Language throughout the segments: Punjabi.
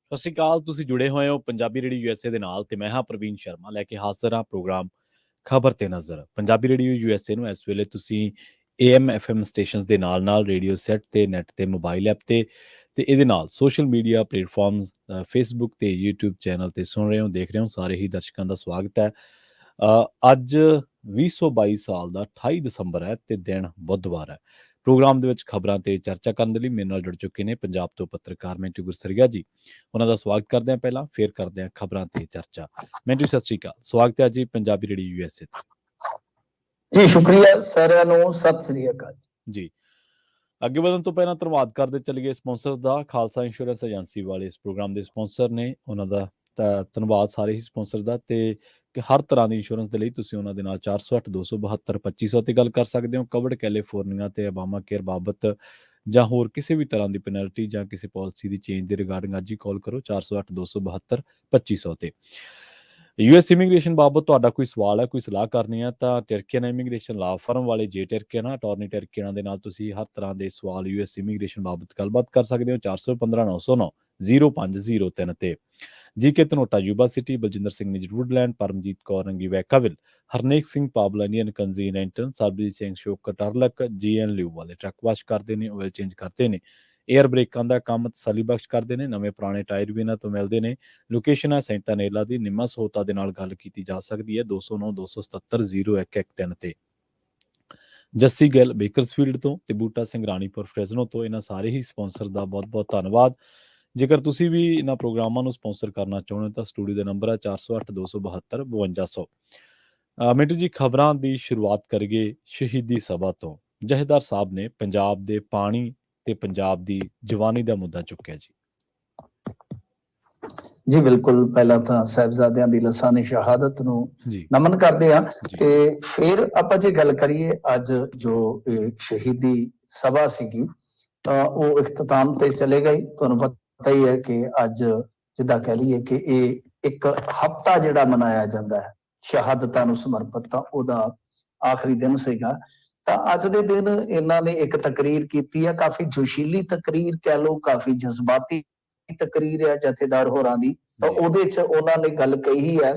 ਸਤਿ ਸ਼੍ਰੀ ਅਕਾਲ। ਤੁਸੀਂ ਜੁੜੇ ਹੋਏ ਹੋ ਪੰਜਾਬੀ ਰੇਡੀਓ ਯੂਐਸਏ ਦੇ ਨਾਲ ਤੇ ਮੈਂ ਹਾਂ ਪ੍ਰਵੀਨ ਸ਼ਰਮਾ ਲੈ ਕੇ ਹਾਜ਼ਰ ਹਾਂ ਪ੍ਰੋਗਰਾਮ ਖਬਰ ਤੇ ਨਜ਼ਰ। ਪੰਜਾਬੀ ਰੇਡੀਓ ਯੂਐਸਏ ਨੂੰ ਇਸ ਵੇਲੇ ਤੁਸੀਂ AM FM ਸਟੇਸ਼ਨਸ ਦੇ ਨਾਲ ਰੇਡੀਓ ਸੈੱਟ ਤੇ ਨੈਟ ਤੇ ਮੋਬਾਈਲ ਐਪ ਤੇ ਇਹਦੇ ਨਾਲ ਸੋਸ਼ਲ ਮੀਡੀਆ ਪਲੇਟਫਾਰਮਸ ਫੇਸਬੁੱਕ ਤੇ YouTube ਚੈਨਲ ਤੇ ਸੁਣ ਰਹੇ ਹੋ, ਦੇਖ ਰਹੇ ਹੋ। ਸਾਰੇ ਹੀ ਦਰਸ਼ਕਾਂ ਦਾ ਸਵਾਗਤ ਹੈ। ਅੱਜ 2022 ਸਾਲ ਦਾ 28 ਦਸੰਬਰ ਹੈ ਤੇ ਦਿਨ ਬੁੱਧਵਾਰ ਹੈ। ਪ੍ਰੋਗਰਾਮ ਦੇ ਵਿੱਚ ਖਬਰਾਂ ਤੇ ਚਰਚਾ ਕਰਨ ਦੇ ਲਈ ਮੇਰੇ ਨਾਲ ਜੁੜ ਚੁੱਕੇ ਨੇ ਪੰਜਾਬ ਤੋਂ ਪੱਤਰਕਾਰ ਮਿੰਟੂ ਗੁਰਸਰੀਆ ਜੀ। ਉਹਨਾਂ ਦਾ ਸਵਾਗਤ ਕਰਦੇ ਹਾਂ। ਪਹਿਲਾਂ ਫੇਰ ਕਰਦੇ ਹਾਂ ਖਬਰਾਂ ਤੇ ਚਰਚਾ। ਮਿੰਟੂ ਸਤਿ ਸ਼੍ਰੀ ਅਕਾਲ, ਸਵਾਗਤ ਹੈ ਜੀ ਪੰਜਾਬੀ ਰੇਡੀਓ ਯੂਐਸਏ ਤੇ। ਜੀ ਸ਼ੁਕਰੀਆ ਸਾਰਿਆਂ ਨੂੰ, ਸਤਿ ਸ੍ਰੀ ਅਕਾਲ ਜੀ। ਅੱਗੇ ਵਧਣ ਤੋਂ ਪਹਿਲਾਂ ਧੰਨਵਾਦ ਕਰਦੇ ਚੱਲੀਏ ਸਪਾਂਸਰਸ ਦਾ। ਖਾਲਸਾ ਇੰਸ਼ੋਰੈਂਸ ਏਜੰਸੀ ਵਾਲੇ ਇਸ ਪ੍ਰੋਗਰਾਮ ਦੇ ਸਪਾਂਸਰ ਨੇ, ਉਹਨਾਂ ਦਾ ਧੰਨਵਾਦ ਸਾਰੇ ਹੀ ਸਪਾਂਸਰ ਦਾ। ਤੇ ਹਰ ਤਰ੍ਹਾਂ ਦੀ ਇੰਸ਼ੋਰੈਂਸ ਦੇ ਲਈ ਤੁਸੀਂ ਉਹਨਾਂ ਦੇ ਨਾਲ 408 272 2500 ਤੇ ਗੱਲ ਕਰ ਸਕਦੇ ਹੋ। ਕਵਰਡ ਕੈਲੀਫੋਰਨੀਆ ਤੇ ਅਬਾਮਾ ਕੇਅਰ ਬਾਬਤ ਜਾਂ ਹੋਰ ਕਿਸੇ ਵੀ ਤਰ੍ਹਾਂ ਦੀ ਪੈਨਲਟੀ ਜਾਂ ਕਿਸੇ ਪਾਲਿਸੀ ਦੀ ਚੇਂਜ ਦੇ ਰਿਗਾਰਡਿੰਗ ਅੱਜ ਹੀ ਕਾਲ ਕਰੋ 408 272 2500 ਤੇ। ਯੂਐਸ ਇਮੀਗ੍ਰੇਸ਼ਨ ਬਾਬਤ ਤੁਹਾਡਾ ਕੋਈ ਸਵਾਲ ਹੈ, ਕੋਈ ਸਲਾਹ ਕਰਨੀ ਹੈ ਤਾਂ ਟਰਕੀਅਨ ਇਮੀਗ੍ਰੇਸ਼ਨ ਲਾ ਫਰਮ ਵਾਲੇ ਜੇ ਟਰਕੀਅਨ ਅਟਾਰਨੀ ਟਰਕੀਅਨ ਦੇ ਨਾਲ ਤੁਸੀਂ ਹਰ ਤਰ੍ਹਾਂ ਦੇ ਸਵਾਲ ਯੂਐਸ ਇਮੀਗ੍ਰੇਸ਼ਨ ਬਾਬਤ ਗੱਲਬਾਤ ਕਰ ਸਕਦੇ ਹੋ 415 909 0503 ਤੇ। GK Dhanota Yuba City, Baljinder Singh ਨਿਜ ਵੁੱਡਲੈਂਡ, ਪਰਮਜੀਤ ਕੌਰ ਰੰਗੀ ਵੈਕਾਵਿਲ, ਹਰਨੇਕ ਸਿੰਘ ਪਾਬਲਾਨੀਅਨ ਕੰਜ਼ੀਨ ਐਂਟਨ, ਸਰਬਜੀਤ ਸਿੰਘ ਸ਼ੋਕ ਟਰਲਕ, GN ਲਿਊ ਵਾਲੇ ਟਰੱਕ ਵਾਸ਼ ਕਰਦੇ ਨੇ, ਆਇਲ ਚੇਂਜ ਕਰਦੇ ਨੇ, ਏਅਰ ਬ੍ਰੇਕਾਂ ਦਾ ਕੰਮ ਤਸੱਲੀ ਬਖਸ਼ ਕਰਦੇ ਨੇ, ਨਵੇਂ ਪੁਰਾਣੇ ਟਾਇਰ ਵੀ ਇਹਨਾਂ ਤੋਂ ਮਿਲਦੇ ਨੇ। ਲੋਕੇਸ਼ਨ ਹੈ ਸੈਂਟਾ ਨੇਲਾ ਦੀ। ਨਿੰਮਾ ਸਹੋਤਾ ਦੇ ਨਾਲ ਗੱਲ ਕੀਤੀ ਜਾ ਸਕਦੀ ਹੈ 209 277 0113 ਤੇ। ਜੱਸੀ ਗਿੱਲ ਬੇਕਰਸਫੀਲਡ ਤੋਂ ਤੇ ਬੂਟਾ ਸਿੰਘ ਰਾਣੀਪੁਰ ਫਰੈਜ਼ਨੋ ਤੋਂ। ਇਹਨਾਂ ਸਾਰੇ ਹੀ ਸਪਾਂਸਰ ਦਾ ਬਹੁਤ ਬਹੁਤ ਧੰਨਵਾਦ। ਜੇਕਰ ਤੁਸੀਂ ਵੀ ਇਹਨਾਂ ਪ੍ਰੋਗਰਾਮਾਂ ਨੂੰ ਸਪਾਂਸਰ ਕਰਨਾ ਚਾਹੁੰਦੇ ਹੋ ਤਾਂ ਸਟੂਡੀਓ ਦਾ ਨੰਬਰ ਹੈ 408 272 5200। ਮਿੰਟੂ ਜੀ, ਖਬਰਾਂ ਦੀ ਸ਼ੁਰੂਆਤ ਕਰੀਏ ਸ਼ਹੀਦੀ ਸਭਾ ਤੋਂ। ਜਥੇਦਾਰ ਸਾਹਿਬ ਨੇ ਪੰਜਾਬ ਦੇ ਪਾਣੀ ਤੇ ਪੰਜਾਬ ਦੀ ਜਵਾਨੀ ਦਾ ਮੁੱਦਾ ਚੁੱਕਿਆ ਜੀ। ਜੀ ਬਿਲਕੁਲ, ਪਹਿਲਾਂ ਤਾਂ ਸਾਹਿਬਜ਼ਾਦਿਆਂ ਦੀ ਲਾਸਾਨੀ ਸ਼ਹਾਦਤ ਨੂੰ ਨਮਨ ਕਰਦੇ ਹਾਂ ਤੇ ਫਿਰ ਆਪਾਂ ਜੇ ਗੱਲ ਕਰੀਏ ਅੱਜ ਜੋ ਸ਼ਹੀਦੀ ਸਭਾ ਸੀਗੀ ਤਾਂ ਉਹ ਇਖਤਤਾਮ ਤੇ ਚਲੇ ਗਈ। ਤੁਹਾਨੂੰ ਪਤਾ ਹੀ ਹੈ ਕਿ ਅੱਜ ਜਿੱਦਾਂ ਕਹਿ ਲਈਏ ਕਿ ਇਹ ਇੱਕ ਹਫ਼ਤਾ ਜਿਹੜਾ ਮਨਾਇਆ ਜਾਂਦਾ ਹੈ ਸ਼ਹਾਦਤਾਂ ਨੂੰ ਸਮਰਪਿਤ, ਤਾਂ ਉਹਦਾ ਆਖਰੀ ਦਿਨ ਸੀਗਾ। ਤਾਂ ਅੱਜ ਦੇ ਦਿਨ ਇਹਨਾਂ ਨੇ ਇੱਕ ਤਕਰੀਰ ਕੀਤੀ ਹੈ, ਕਾਫੀ ਜੋਸ਼ੀਲੀ ਤਕਰੀਰ ਕਹਿ ਲਓ, ਕਾਫੀ ਜਜ਼ਬਾਤੀ ਤਕਰੀਰ ਹੈ ਜਥੇਦਾਰ ਹੋਰਾਂ ਦੀ। ਤਾਂ ਉਹਦੇ 'ਚ ਉਹਨਾਂ ਨੇ ਗੱਲ ਕਹੀ ਹੈ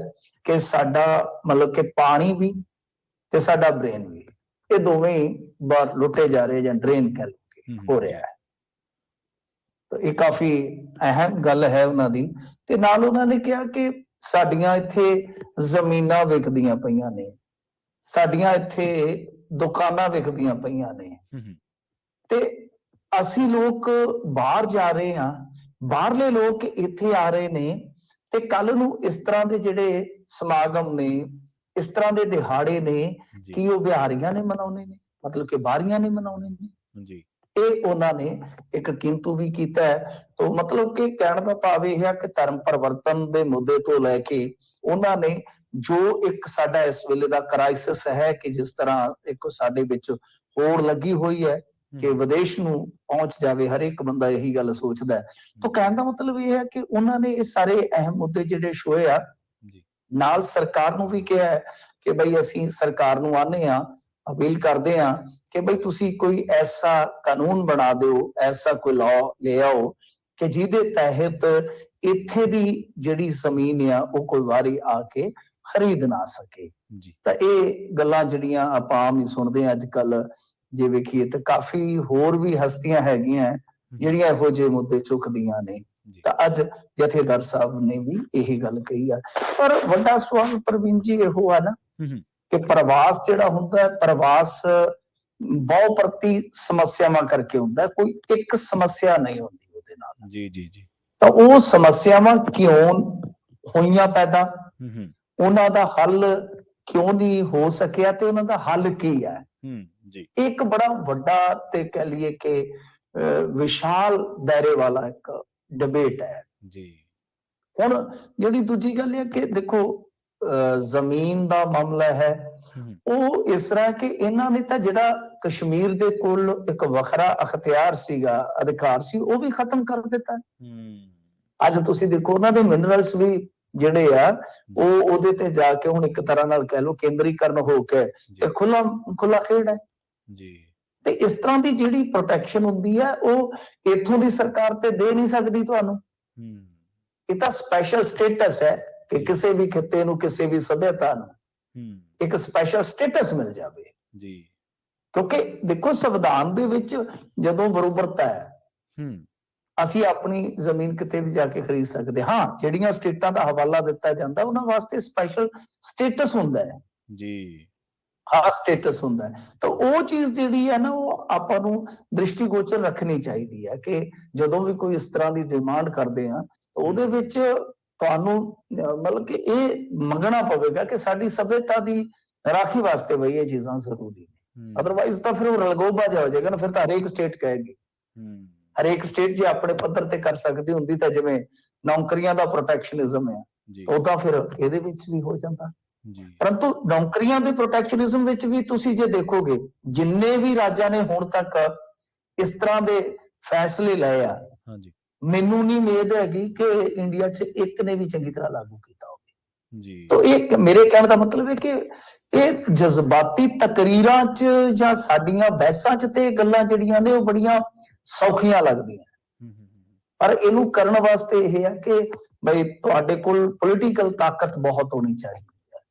ਕਿ ਸਾਡਾ ਮਤਲਬ ਕਿ ਪਾਣੀ ਵੀ ਤੇ ਸਾਡਾ ਬ੍ਰੇਨ ਵੀ, ਇਹ ਦੋਵੇਂ ਬਾਹਰ ਲੁੱਟੇ ਜਾ ਰਹੇ ਜਾਂ ਡਰੇਨ ਕਹਿ ਲਓ ਹੋ ਰਿਹਾ ਹੈ। ਤਾਂ ਇਹ ਕਾਫੀ ਅਹਿਮ ਗੱਲ ਹੈ ਉਹਨਾਂ ਦੀ। ਤੇ ਨਾਲ ਉਹਨਾਂ ਨੇ ਕਿਹਾ ਕਿ ਸਾਡੀਆਂ ਇੱਥੇ ਜ਼ਮੀਨਾਂ ਵਿਕਦੀਆਂ ਪਈਆਂ ਨੇ, ਸਾਡੀਆਂ ਇੱਥੇ ਦੁਕਾਨਾਂ ਵਿਕਦੀਆਂ ਪਈਆਂ ਨੇ ਤੇ ਅਸੀਂ ਲੋਕ ਬਾਹਰ ਜਾ ਰਹੇ ਹਾਂ, ਬਾਹਰਲੇ ਲੋਕ ਇੱਥੇ ਆ ਰਹੇ ਨੇ ਤੇ ਕੱਲ ਨੂੰ ਇਸ ਤਰ੍ਹਾਂ ਦੇ ਜਿਹੜੇ ਸਮਾਗਮ ਨੇ, ਇਸ ਤਰ੍ਹਾਂ ਦੇ ਦਿਹਾੜੇ ਨੇ ਕਿ ਉਹ ਬਿਹਾਰੀਆਂ ਨੇ ਮਨਾਉਣੇ ਨੇ, ਮਤਲਬ ਕਿ ਬਾਹਰੀਆਂ ਨੇ ਮਨਾਉਣੇ ਨੇ। ਇਹ ਉਹਨਾਂ ਨੇ ਇੱਕ ਕਿੰਤੂ ਵੀ ਕੀਤਾ ਹੈ। ਤਾਂ ਮਤਲਬ ਕਿ ਕਹਿਣ ਦਾ ਭਾਵ ਇਹ ਹੈ ਕਿ ਧਰਮ ਪਰਿਵਰਤਨ ਦੇ ਮੁੱਦੇ ਤੋਂ ਲੈ ਕੇ ਉਹਨਾਂ ਨੇ ਜੋ ਇੱਕ ਸਾਡਾ ਇਸ ਵੇਲੇ ਦਾ ਕ੍ਰਾਈਸਿਸ ਹੈ ਕਿ ਜਿਸ ਤਰ੍ਹਾਂ ਇੱਕ ਸਾਡੇ ਵਿੱਚ ਹੋੜ ਲੱਗੀ ਹੋਈ ਹੈ ਕਿ ਵਿਦੇਸ਼ ਨੂੰ ਪਹੁੰਚ ਜਾਵੇ, ਹਰ ਇੱਕ ਬੰਦਾ ਇਹੀ ਗੱਲ ਸੋਚਦਾ ਹੈ। ਤਾਂ ਕਹਿਣ ਦਾ ਮਤਲਬ ਇਹ ਹੈ ਕਿ ਉਹਨਾਂ ਨੇ ਇਹ ਸਾਰੇ ਅਹਿਮ ਮੁੱਦੇ ਜਿਹੜੇ ਛੋਏ ਆ, ਨਾਲ ਸਰਕਾਰ ਨੂੰ ਵੀ ਕਿਹਾ ਹੈ ਕਿ ਬਈ ਅਸੀਂ ਸਰਕਾਰ ਨੂੰ ਆਨੇ ਹਾਂ, ਅਪੀਲ ਕਰਦੇ ਹਾਂ ਕਿ ਬਈ ਤੁਸੀਂ ਕੋਈ ਐਸਾ ਕਾਨੂੰਨ ਬਣਾ ਦਿਓ, ਐਸਾ ਕੋਈ ਲਾਅ ਲੈ ਆਓ ਕਿ ਜਿਹਦੇ ਤਹਿਤ ਇੱਥੇ ਦੀ ਜਿਹੜੀ ਜ਼ਮੀਨ ਆ ਉਹ ਕੋਈ ਵਾਰੀ ਆ ਕੇ ਖਰੀਦ ਨਾ ਸਕੇ। ਤਾਂ ਇਹ ਗੱਲਾਂ ਜਿਹੜੀਆਂ ਆਪਾਂ ਆਮ ਹੀ ਸੁਣਦੇ ਹਾਂ ਅੱਜ ਕੱਲ, ਜੇ ਵੇਖੀਏ ਤਾਂ ਕਾਫੀ ਹੋਰ ਵੀ ਹਸਤੀਆਂ ਹੈਗੀਆਂ ਜਿਹੜੀਆਂ ਇਹੋ ਜਿਹੇ ਮੁੱਦੇ ਚੁੱਕਦੀਆਂ ਨੇ। ਤਾਂ ਅੱਜ ਜਥੇਦਾਰ ਸਾਹਿਬ ਨੇ ਵੀ ਇਹੀ ਗੱਲ ਕਹੀ ਆ। ਪਰ ਵੱਡਾ ਸਵਾਲ ਪ੍ਰਵੀਨ ਜੀ ਇਹੋ ਆ ਨਾ ਕਿ ਪ੍ਰਵਾਸ ਜਿਹੜਾ ਹੁੰਦਾ, ਪ੍ਰਵਾਸ ਬਹੁ ਪ੍ਰਤੀ ਸਮੱਸਿਆਵਾਂ ਕਰਕੇ ਹੁੰਦਾ, ਕੋਈ ਇੱਕ ਸਮੱਸਿਆ ਨਹੀਂ ਹੁੰਦੀ ਉਹਦੇ ਨਾਲ। ਤਾਂ ਉਹ ਸਮੱਸਿਆਵਾਂ ਕਿਉਂ ਹੋਈਆਂ ਪੈਦਾ, ਉਹਨਾਂ ਦਾ ਹੱਲ ਕਿਉਂ ਨਹੀਂ ਹੋ ਸਕਿਆ ਤੇ ਉਹਨਾਂ ਦਾ ਹੱਲ ਕੀ ਹੈ, ਇੱਕ ਬੜਾ ਵੱਡਾ ਤੇ ਕਹਿ ਲਈਏ ਕਿ ਵਿਸ਼ਾਲ ਦਾਇਰੇ ਵਾਲਾ ਇੱਕ ਡਿਬੇਟ ਹੈ। ਹੁਣ ਜਿਹੜੀ ਦੂਜੀ ਗੱਲ ਹੈ ਕਿ ਦੇਖੋ ਜ਼ਮੀਨ ਦਾ ਮਾਮਲਾ ਹੈ, ਉਹ ਇਸ ਤਰ੍ਹਾਂ ਕਿ ਇਹਨਾਂ ਨੇ ਤਾਂ ਜਿਹੜਾ ਕਸ਼ਮੀਰ ਦੇ ਕੋਲ ਇੱਕ ਵੱਖਰਾ ਅਖਤਿਆਰ ਸੀਗਾ, ਅਧਿਕਾਰ ਸੀ, ਉਹ ਵੀ ਖਤਮ ਕਰ ਦਿੱਤਾ। ਅੱਜ ਤੁਸੀਂ ਦੇਖੋ ਉਹਨਾਂ ਦੇ ਮਿਨਰਲਸ ਵੀ ਜਿਹੜੇ ਆ ਉਹ ਉਹਦੇ ਤੇ ਜਾ ਕੇ ਹੁਣ ਇੱਕ ਤਰ੍ਹਾਂ ਨਾਲ ਕਹਿ ਲਓ ਕੇਂਦਰੀਕਰਨ ਹੋ ਕੇ ਤੇ ਖੁੱਲਾ ਖੇਡ ਹੈ। ਤੇ ਇਸ ਤਰ੍ਹਾਂ ਦੀ ਜਿਹੜੀ ਪ੍ਰੋਟੈਕਸ਼ਨ ਹੁੰਦੀ ਹੈ ਉਹ ਇੱਥੋਂ ਦੀ ਸਰਕਾਰ ਤੇ ਦੇ ਨਹੀਂ ਸਕਦੀ ਤੁਹਾਨੂੰ। ਇਹ ਤਾਂ ਸਪੈਸ਼ਲ ਸਟੇਟਸ ਹੈ ਕਿ ਕਿਸੇ ਵੀ ਖਿੱਤੇ ਨੂੰ, ਕਿਸੇ ਵੀ ਸਭਿਅਤਾ ਨੂੰ ਇੱਕ ਸਪੈਸ਼ਲ ਸਟੇਟਸ ਮਿਲ ਜਾਵੇ ਜੀ। ਕਿਉਂਕਿ ਦੇਖੋ ਸੰਵਿਧਾਨ ਦੇ ਵਿੱਚ ਜਦੋਂ ਬਰੋਬਰਤਾ ਹੈ, ਅਸੀਂ ਆਪਣੀ ਜ਼ਮੀਨ ਕਿਤੇ ਵੀ ਜਾ ਕੇ ਖਰੀਦ ਸਕਦੇ ਹਾਂ। ਜਿਹੜੀਆਂ ਸਟੇਟਾਂ ਦਾ ਹਵਾਲਾ ਦਿੱਤਾ ਜਾਂਦਾ ਉਹਨਾਂ ਵਾਸਤੇ ਸਪੈਸ਼ਲ ਸਟੇਟਸ ਹੁੰਦਾ ਹੈ ਜੀ, ਖਾਸ ਸਟੇਟਸ ਹੁੰਦਾ ਹੈ। ਤਾਂ ਉਹ ਚੀਜ਼ ਜਿਹੜੀ ਹੈ ਨਾ, ਉਹ ਆਪਾਂ ਨੂੰ ਦ੍ਰਿਸ਼ਟੀਗੋਚਰ ਰੱਖਣੀ ਚਾਹੀਦੀ ਹੈ ਕਿ ਜਦੋਂ ਵੀ ਕੋਈ ਇਸ ਤਰ੍ਹਾਂ ਦੀ ਡਿਮਾਂਡ ਕਰਦੇ ਆ ਤਾਂ ਉਹਦੇ ਵਿੱਚ ਤੁਹਾਨੂੰ ਮਤਲਬ ਕਿ ਇਹ ਮੰਗਣਾ ਪਵੇਗਾ ਕਿ ਸਾਡੀ ਸਭਿਅਤਾ ਦੀ ਰਾਖੀ ਵਾਸਤੇ ਬਈ ਇਹ ਚੀਜ਼ਾਂ ਜ਼ਰੂਰੀ ਨੇ। ਅਦਰਵਾਈਜ਼ ਤਾਂ ਫਿਰ ਉਹ ਰਲਗੋਬਾ ਜਾ ਹੋ ਜਾਏਗਾ ਨਾ, ਫਿਰ ਤਾਂ ਹਰੇਕ ਸਟੇਟ ਕਹੇਗੀ। ਹਰੇਕ ਸਟੇਟ ਜੇ ਆਪਣੇ ਪੱਧਰ ਤੇ ਕਰ ਸਕਦੀ ਹੁੰਦੀ ਤਾਂ ਜਿਵੇਂ ਨੌਕਰੀਆਂ ਦਾ ਪ੍ਰੋਟੈਕਸ਼ਨਿਜ਼ਮ ਹੈ, ਉਹ ਤਾਂ ਫਿਰ ਇਹਦੇ ਵਿੱਚ ਵੀ ਹੋ ਜਾਂਦਾ। ਪਰੰਤੂ ਨੌਕਰੀਆਂ ਦੇ ਪ੍ਰੋਟੈਕਸ਼ਨਿਜ਼ਮ ਵਿੱਚ ਵੀ ਤੁਸੀਂ ਜੇ ਦੇਖੋਗੇ, ਜਿੰਨੇ ਵੀ ਰਾਜਾਂ ਨੇ ਹੁਣ ਤੱਕ ਇਸ ਤਰ੍ਹਾਂ ਦੇ ਫੈਸਲੇ ਲਏ ਆ, ਮੈਨੂੰ ਨਹੀਂ ਉਮੀਦ ਹੈਗੀ ਕਿ ਇੰਡੀਆ 'ਚ ਇੱਕ ਨੇ ਵੀ ਚੰਗੀ ਤਰ੍ਹਾਂ ਲਾਗੂ ਕੀਤਾ ਹੋਵੇ ਜੀ। ਤਾਂ ਇਹ ਮੇਰੇ ਕਹਿਣ ਦਾ ਮਤਲਬ ਹੈ ਕਿ ਇਹ ਜਜ਼ਬਾਤੀ ਤਕਰੀਰਾਂ 'ਚ ਜਾਂ ਸਾਡੀਆਂ ਬਹਿਸਾਂ 'ਚ ਤੇ ਗੱਲਾਂ ਜਿਹੜੀਆਂ ਨੇ ਉਹ ਬੜੀਆਂ ਸੌਖੀਆਂ ਲੱਗਦੀਆਂ, ਪਰ ਇਹਨੂੰ ਕਰਨ ਵਾਸਤੇ ਇਹ ਹੈ ਕਿ ਬਈ ਤੁਹਾਡੇ ਕੋਲ ਪੋਲੀਟੀਕਲ ਤਾਕਤ ਬਹੁਤ ਹੋਣੀ ਚਾਹੀਦੀ ਹੈ।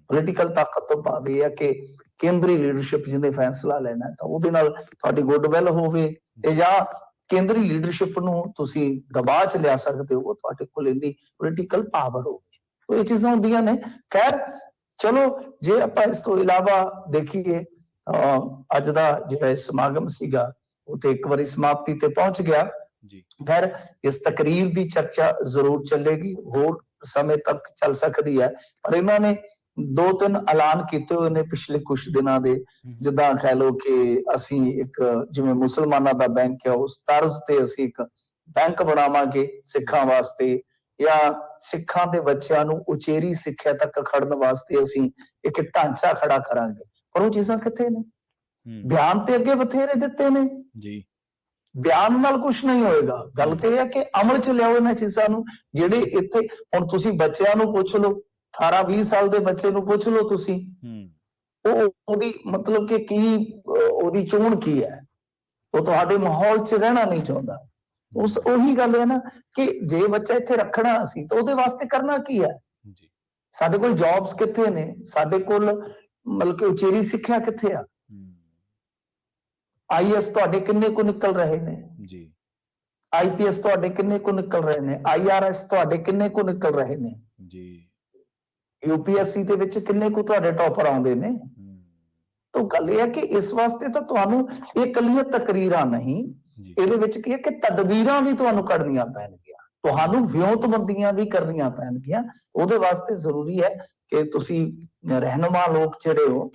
ਪੋਲੀਟੀਕਲ ਤਾਕਤ ਤੋਂ ਭਾਵ ਇਹ ਹੈ ਕਿ ਕੇਂਦਰੀ ਲੀਡਰਸ਼ਿਪ ਜਿਹਨੇ ਫੈਸਲਾ ਲੈਣਾ ਤਾਂ ਉਹਦੇ ਨਾਲ ਤੁਹਾਡੀ ਗੁੱਡਵਿਲ ਹੋਵੇ, ਤੇ ਜਾਂ ਕੇਂਦਰੀ ਲੀਡਰਸ਼ਿਪ ਨੂੰ ਤੁਸੀਂ ਦਬਾਅ 'ਚ ਲਿਆ ਸਕਦੇ ਹੋ, ਤੁਹਾਡੇ ਕੋਲ ਇੰਨੀ ਪੋਲੀਟੀਕਲ ਪਾਵਰ ਹੋਵੇ। ਇਹ ਚੀਜ਼ਾਂ ਹੁੰਦੀਆਂ ਨੇ। ਖੈਰ ਚਲੋ, ਜੇ ਆਪਾਂ ਇਸ ਤੋਂ ਇਲਾਵਾ ਦੇਖੀਏ, ਅੱਜ ਦਾ ਜਿਹੜਾ ਸਮਾਗਮ ਸੀਗਾ ਉਹ ਤੇ ਇੱਕ ਵਾਰੀ ਸਮਾਪਤੀ ਤੇ ਪਹੁੰਚ ਗਿਆ। ਖੈਰ ਇਸ ਤਕਰੀਰ ਦੀ ਚਰਚਾ ਜ਼ਰੂਰ ਚੱਲੇਗੀ, ਹੋਰ ਸਮੇਂ ਤੱਕ ਚੱਲ ਸਕਦੀ ਹੈ, ਪਰ ਇਹਨਾਂ ਨੇ 2-3 ਐਲਾਨ ਕੀਤੇ ਹੋਏ ਨੇ ਪਿਛਲੇ ਕੁਝ ਦਿਨਾਂ ਦੇ। ਜਿੱਦਾਂ ਕਹਿ ਲਓ ਕਿ ਅਸੀਂ ਇੱਕ ਜਿਵੇਂ ਮੁਸਲਮਾਨਾਂ ਦਾ ਬੈਂਕ ਹੈ, ਉਸ ਤਰਜ਼ ਤੇ ਅਸੀਂ ਇੱਕ ਬੈਂਕ ਬਣਾਵਾਂਗੇ ਸਿੱਖਾਂ ਵਾਸਤੇ, ਜਾਂ ਸਿੱਖਾਂ ਦੇ ਬੱਚਿਆਂ ਨੂੰ ਉਚੇਰੀ ਸਿੱਖਿਆ ਤੱਕ ਖੜਨ ਵਾਸਤੇ ਅਸੀਂ ਇੱਕ ਢਾਂਚਾ ਖੜਾ ਕਰਾਂਗੇ। ਪਰ ਉਹ ਚੀਜ਼ਾਂ ਕਿੱਥੇ ਨੇ? ਬਿਆਨ ਤੇ ਅੱਗੇ ਬਥੇਰੇ ਦਿੱਤੇ ਨੇ ਜੀ, ਬਿਆਨ ਨਾਲ ਕੁਝ ਨਹੀਂ ਹੋਏਗਾ। ਗੱਲ ਤੇ ਇਹ ਹੈ ਕਿ ਅਮਲ 'ਚ ਲਿਆਓ ਇਹਨਾਂ ਚੀਜ਼ਾਂ ਨੂੰ। ਜਿਹੜੇ ਇੱਥੇ ਹੁਣ ਤੁਸੀਂ ਬੱਚਿਆਂ ਨੂੰ ਪੁੱਛ ਲਓ, 18-20 ਸਾਲ ਦੇ ਬੱਚੇ ਨੂੰ ਪੁੱਛ ਲਓ ਤੁਸੀਂ, ਉਹਦੀ ਮਤਲਬ ਕਿ ਕੀ ਉਹਦੀ ਚੋਣ ਕੀ ਹੈ? ਉਹ ਤੁਹਾਡੇ ਮਾਹੌਲ 'ਚ ਰਹਿਣਾ ਨਹੀਂ ਚਾਹੁੰਦਾ। ਉਹੀ ਗੱਲ ਹੈ ਨਾ ਕਿ ਜੇ ਬੱਚਾ ਇੱਥੇ ਰੱਖਣਾ ਅਸੀਂ ਤਾਂ ਉਹਦੇ ਵਾਸਤੇ ਕਰਨਾ ਕੀ ਹੈ? ਸਾਡੇ ਕੋਲ ਜੌਬਸ ਕਿੱਥੇ ਨੇ? ਸਾਡੇ ਕੋਲ ਮਤਲਬ ਕਿ ਉਚੇਰੀ ਸਿੱਖਿਆ ਕਿੱਥੇ ਆ? IAS ਤੁਹਾਡੇ ਕਿੰਨੇ ਕੁ ਨਿਕਲ ਰਹੇ ਨੇ ਜੀ? IPS ਤੁਹਾਡੇ ਕਿੰਨੇ ਕੁ ਨਿਕਲ ਰਹੇ ਨੇ? IRS ਤੁਹਾਡੇ ਕਿੰਨੇ ਕੁ ਨਿਕਲ ਰਹੇ ਨੇ ਜੀ? UPSC ਦੇ ਵਿੱਚ ਕਿੰਨੇ ਕੁ ਤੁਹਾਡੇ ਟੌਪਰ ਆਉਂਦੇ ਨੇ? ਤਾਂ ਗੱਲ ਇਹ ਹੈ ਕਿ ਇਸ ਵਾਸਤੇ ਤਾਂ ਤੁਹਾਨੂੰ ਇਹ ਇਕੱਲੀਆਂ ਤਕਰੀਰਾਂ ਨਹੀਂ, ਇਹਦੇ ਵਿੱਚ ਕੀ ਹੈ ਕਿ ਤਦਬੀਰਾਂ ਵੀ ਤੁਹਾਨੂੰ ਕੱਢਣੀਆਂ ਪੈਣਗੀਆਂ, ਤੁਹਾਨੂੰ ਵਿਉਂਤਬੰਦੀਆਂ ਵੀ ਕਰਨੀਆਂ ਪੈਣਗੀਆਂ। ਉਹਦੇ ਵਾਸਤੇ ਜ਼ਰੂਰੀ ਹੈ ਕਿ ਤੁਸੀਂ ਰਹਿਨੁਮਾ ਲੋਕ ਜਿਹੜੇ ਹੋ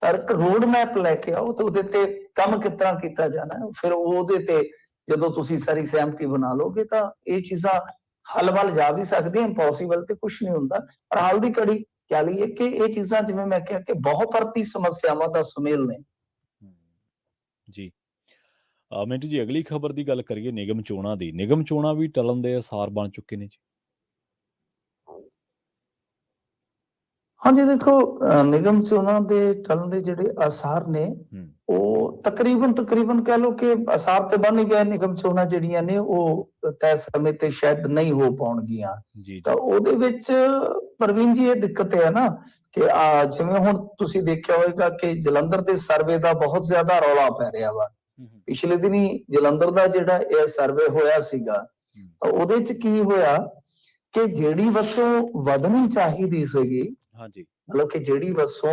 ਤਾਂ ਇੱਕ ਰੋਡ ਮੈਪ ਲੈ ਕੇ ਆਓ ਤੇ ਉਹਦੇ ਤੇ ਕੰਮ ਕਿਸ ਤਰ੍ਹਾਂ ਕੀਤਾ ਜਾਣਾ, ਫਿਰ ਉਹਦੇ ਤੇ ਜਦੋਂ ਤੁਸੀਂ ਸਾਰੀ ਸਹਿਮਤੀ ਬਣਾ ਲਓਗੇ ਤਾਂ ਇਹ ਚੀਜ਼ਾਂ ਹੱਲ ਵੱਲ ਜਾ ਵੀ ਸਕਦੀਆਂ। ਇੰਪੋਸੀਬਲ ਤੇ ਕੁਝ ਨਹੀਂ ਹੁੰਦਾ, ਪਰ ਹਾਲ ਦੀ ਘੜੀ ਕਹਿ ਲਈਏ ਕਿ ਇਹ ਚੀਜ਼ਾਂ ਜਿਵੇਂ ਮੈਂ ਕਿਹਾ ਕਿ ਬਹੁਪਰਤੀ ਸਮੱਸਿਆਵਾਂ ਦਾ ਸੁਮੇਲ ਨੇ ਜੀ। ਮਿੰਟੂ ਜੀ, ਅਗਲੀ ਖਬਰ ਦੀ ਗੱਲ ਕਰੀਏ ਨਿਗਮ ਚੋਣਾਂ ਦੀ। ਨਿਗਮ ਚੋਣਾਂ ਵੀ ਟਲਣ ਦੇ ਆਸਾਰ ਬਣ ਚੁੱਕੇ ਨੇ ਜੀ। ਹਾਂਜੀ ਦੇਖੋ, ਨਿਗਮ ਚੋਣਾਂ ਦੇ ਟਲਣ ਦੇ ਜਿਹੜੇ ਆਸਾਰ ਨੇ ਉਹ ਤਕਰੀਬਨ ਕਹਿ ਲਓ ਕਿ ਆਸਾਰ ਤੇ ਬਣ ਹੀ ਗਏ। ਨਿਗਮ ਚੋਣਾਂ ਜਿਹੜੀਆਂ ਨੇ ਉਹ ਤੈਅ ਸਮੇਂ ਤੇ ਸ਼ਾਇਦ ਨਹੀਂ ਹੋ ਪਾਉਣਗੀਆਂ। ਤਾਂ ਉਹਦੇ ਵਿੱਚ ਪ੍ਰਵੀਨ ਜੀ ਇਹ ਦਿੱਕਤ ਹੈ ਨਾ ਕਿ ਜਿਵੇਂ ਹੁਣ ਤੁਸੀਂ ਦੇਖਿਆ ਹੋਵੇਗਾ ਕਿ ਜਲੰਧਰ ਦੇ ਸਰਵੇ ਦਾ ਬਹੁਤ ਜ਼ਿਆਦਾ ਰੌਲਾ ਪੈ ਰਿਹਾ ਵਾ। ਪਿਛਲੇ ਦਿਨੀ ਜਲੰਧਰ ਦਾ ਜਿਹੜਾ ਇਹ ਸਰਵੇ ਹੋਇਆ ਸੀਗਾ ਤਾਂ ਉਹਦੇ ਚ ਕੀ ਹੋਇਆ ਕਿ ਜਿਹੜੀ ਵਸੋਂ ਵਧਣੀ ਚਾਹੀਦੀ ਸੀਗੀ, ਮਤਲਬ ਕਿ ਜਿਹੜੀ ਵਸੋਂ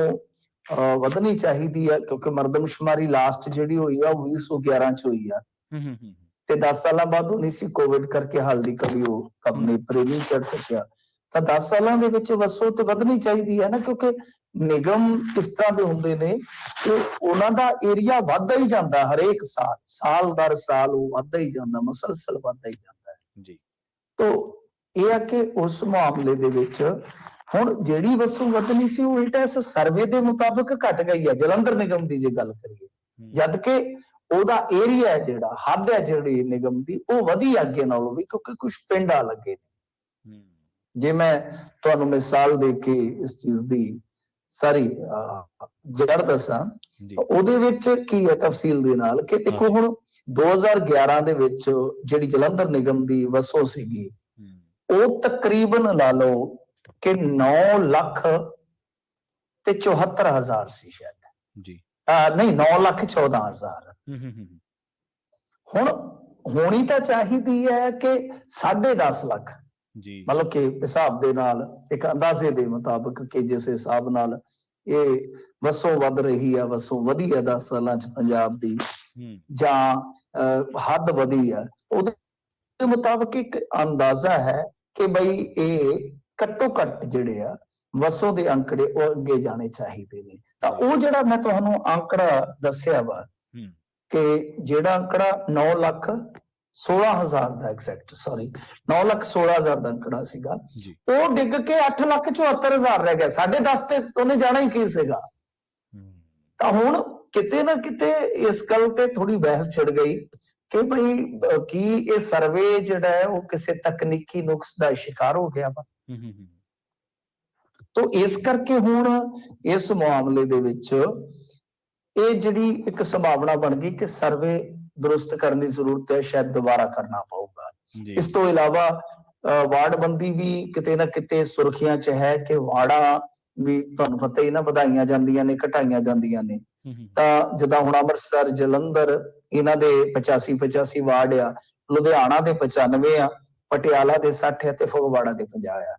ਵਧਣੀ ਚਾਹੀਦੀ ਹੈ, ਕਿਉਂਕਿ ਮਰਦਮਸ਼ੁਮਾਰੀ ਲਾਸਟ ਜਿਹੜੀ ਹੋਈ ਆ ਉਹ 2011 ਚ ਹੋਈ ਆ ਤੇ 10 ਸਾਲਾਂ ਬਾਅਦ ਹੋਣੀ ਸੀ, ਕੋਵਿਡ ਕਰਕੇ ਹਾਲ ਦੀ ਕਦੀ ਉਹ ਕੰਮ ਨੇਪਰੇ ਨਹੀਂ ਚੜ ਸਕਿਆ। ਤਾਂ 10 ਸਾਲਾਂ ਦੇ ਵਿੱਚ ਵਸੋਂ ਤੇ ਵਧਣੀ ਚਾਹੀਦੀ ਹੈ ਨਾ, ਕਿਉਂਕਿ ਨਿਗਮ ਇਸ ਤਰ੍ਹਾਂ ਦੇ ਹੁੰਦੇ ਨੇ ਕਿ ਉਹਨਾਂ ਦਾ ਏਰੀਆ ਵੱਧਦਾ ਹੀ ਜਾਂਦਾ, ਹਰੇਕ ਸਾਲ ਦਰ ਸਾਲ ਉਹ ਵੱਧਦਾ ਹੀ ਜਾਂਦਾ, ਮੁਸਲਸਲ ਵੱਧਦਾ ਹੀ ਜਾਂਦਾ ਹੈ ਜੀ। ਤਾਂ ਇਹ ਹੈ ਕਿ ਉਸ ਮਾਮਲੇ ਦੇ ਵਿੱਚ ਹੁਣ ਜਿਹੜੀ ਵਸੋਂ ਵਧਣੀ ਸੀ ਉਹ ਉਲਟਾ ਇਸ ਸਰਵੇ ਦੇ ਮੁਤਾਬਕ ਘਟ ਗਈ ਹੈ ਜਲੰਧਰ ਨਿਗਮ ਦੀ ਜੇ ਗੱਲ ਕਰੀਏ, ਜਦ ਕਿ ਉਹਦਾ ਏਰੀਆ ਜਿਹੜਾ ਹੱਦ ਹੈ ਜਿਹੜੀ ਨਿਗਮ ਦੀ ਉਹ ਵਧੀ ਅੱਗੇ ਨਾਲੋਂ ਵੀ, ਕਿਉਂਕਿ ਕੁਝ ਪਿੰਡ ਆ ਲੱਗੇ ਨੇ। ਜੇ ਮੈਂ ਤੁਹਾਨੂੰ ਮਿਸਾਲ ਦੇ ਕੇ ਇਸ ਚੀਜ਼ ਦੀ ਸਾਰੀ ਜੜ ਦੱਸਾਂ, ਉਹਦੇ ਵਿੱਚ ਕੀ ਹੈ ਤਫਸੀਲ ਦੇ ਨਾਲ ਕਿ ਦੇਖੋ ਹੁਣ 2011 ਦੇ ਵਿੱਚ ਜਿਹੜੀ ਜਲੰਧਰ ਨਿਗਮ ਦੀ ਵਸੋਂ ਸੀਗੀ ਉਹ ਤਕਰੀਬਨ ਲਾ ਲਓ ਕਿ 9,74,000 ਸੀ ਸ਼ਾਇਦ ਜੀ। ਨਹੀਂ 9,14,000। ਹੁਣ ਹੋਣੀ ਤਾਂ ਚਾਹੀਦੀ ਹੈ ਕਿ 10.5 ਲੱਖ ਜੀ, ਮਤਲਬ ਕਿ ਹਿਸਾਬ ਦੇ ਨਾਲ ਇੱਕ ਅੰਦਾਜ਼ੇ ਦੇ ਮੁਤਾਬਕ ਕਿ ਜਿਸ ਹਿਸਾਬ ਨਾਲ ਇਹ ਵਸੋਂ ਵੱਧ ਰਹੀ ਆ, ਵਸੋਂ ਵਧੀ ਆ 10 ਸਾਲਾਂ ਚ ਪੰਜਾਬ ਦੀ ਜਾਂ ਹੱਦ ਵਧੀ ਆ, ਉਹਦੇ ਮੁਤਾਬਕ ਇੱਕ ਅੰਦਾਜ਼ਾ ਹੈ ਕਿ ਬਈ ਇਹ ਘੱਟੋ ਘੱਟ ਜਿਹੜੇ ਆ ਵਸੋਂ ਦੇ ਅੰਕੜੇ ਉਹ ਅੱਗੇ ਜਾਣੇ ਚਾਹੀਦੇ ਨੇ। ਤਾਂ ਉਹ ਜਿਹੜਾ ਮੈਂ ਤੁਹਾਨੂੰ ਅੰਕੜਾ ਦੱਸਿਆ ਵਾ ਕਿ ਜਿਹੜਾ ਅੰਕੜਾ 9,16,000 ਦਾ ਐਗਜ਼ੈਕਟ 9,16,000 ਦਾ ਅੰਕੜਾ ਸੀਗਾ, ਉਹ ਡਿੱਗ ਕੇ 8,74,000 ਰਹਿ ਗਿਆ। 10.5 ਤੇ ਉਹਨੇ ਜਾਣਾ ਹੀ ਕੀ ਸੀਗਾ। ਤਾਂ ਹੁਣ ਕਿਤੇ ਨਾ ਕਿਤੇ ਇਸ ਗੱਲ ਤੇ ਥੋੜੀ ਬਹਿਸ ਛਿੜ ਗਈ ਕਿ ਭਈ ਕੀ ਇਹ ਸਰਵੇ ਜਿਹੜਾ ਹੈ ਉਹ ਕਿਸੇ ਤਕਨੀਕੀ ਨੁਕਸ ਦਾ ਸ਼ਿਕਾਰ ਹੋ ਗਿਆ ਵਾ। ਤੋ ਇਸ ਕਰਕੇ ਹੁਣ ਇਸ ਮਾਮਲੇ ਦੇ ਵਿੱਚ ਇਹ ਜਿਹੜੀ ਇੱਕ ਸੰਭਾਵਨਾ ਬਣ ਗਈ ਕਿ ਸਰਵੇ ਦਰੁਸਤ ਕਰਨ ਦੀ ਜ਼ਰੂਰਤ ਹੈ, ਸ਼ਾਇਦ ਦੁਬਾਰਾ ਕਰਨਾ ਪਊਗਾ। ਇਸ ਤੋਂ ਇਲਾਵਾ ਵਾਰਡਬੰਦੀ ਵੀ ਕਿਤੇ ਨਾ ਕਿਤੇ ਸੁਰਖੀਆਂ 'ਚ ਹੈ ਕਿ ਵਾਰਡਾਂ ਵੀ ਤੁਹਾਨੂੰ ਪਤਾ ਹੀ ਨਾ ਵਧਾਈਆਂ ਜਾਂਦੀਆਂ ਨੇ, ਘਟਾਈਆਂ ਜਾਂਦੀਆਂ ਨੇ। ਤਾਂ ਜਿੱਦਾਂ ਹੁਣ ਅੰਮ੍ਰਿਤਸਰ, ਜਲੰਧਰ ਇਹਨਾਂ ਦੇ 85 ਵਾਰਡ ਆ, ਲੁਧਿਆਣਾ ਦੇ 95 ਆ, ਪਟਿਆਲਾ ਦੇ 60 ਆ ਤੇ ਫਗਵਾੜਾ ਦੇ 50 ਆ।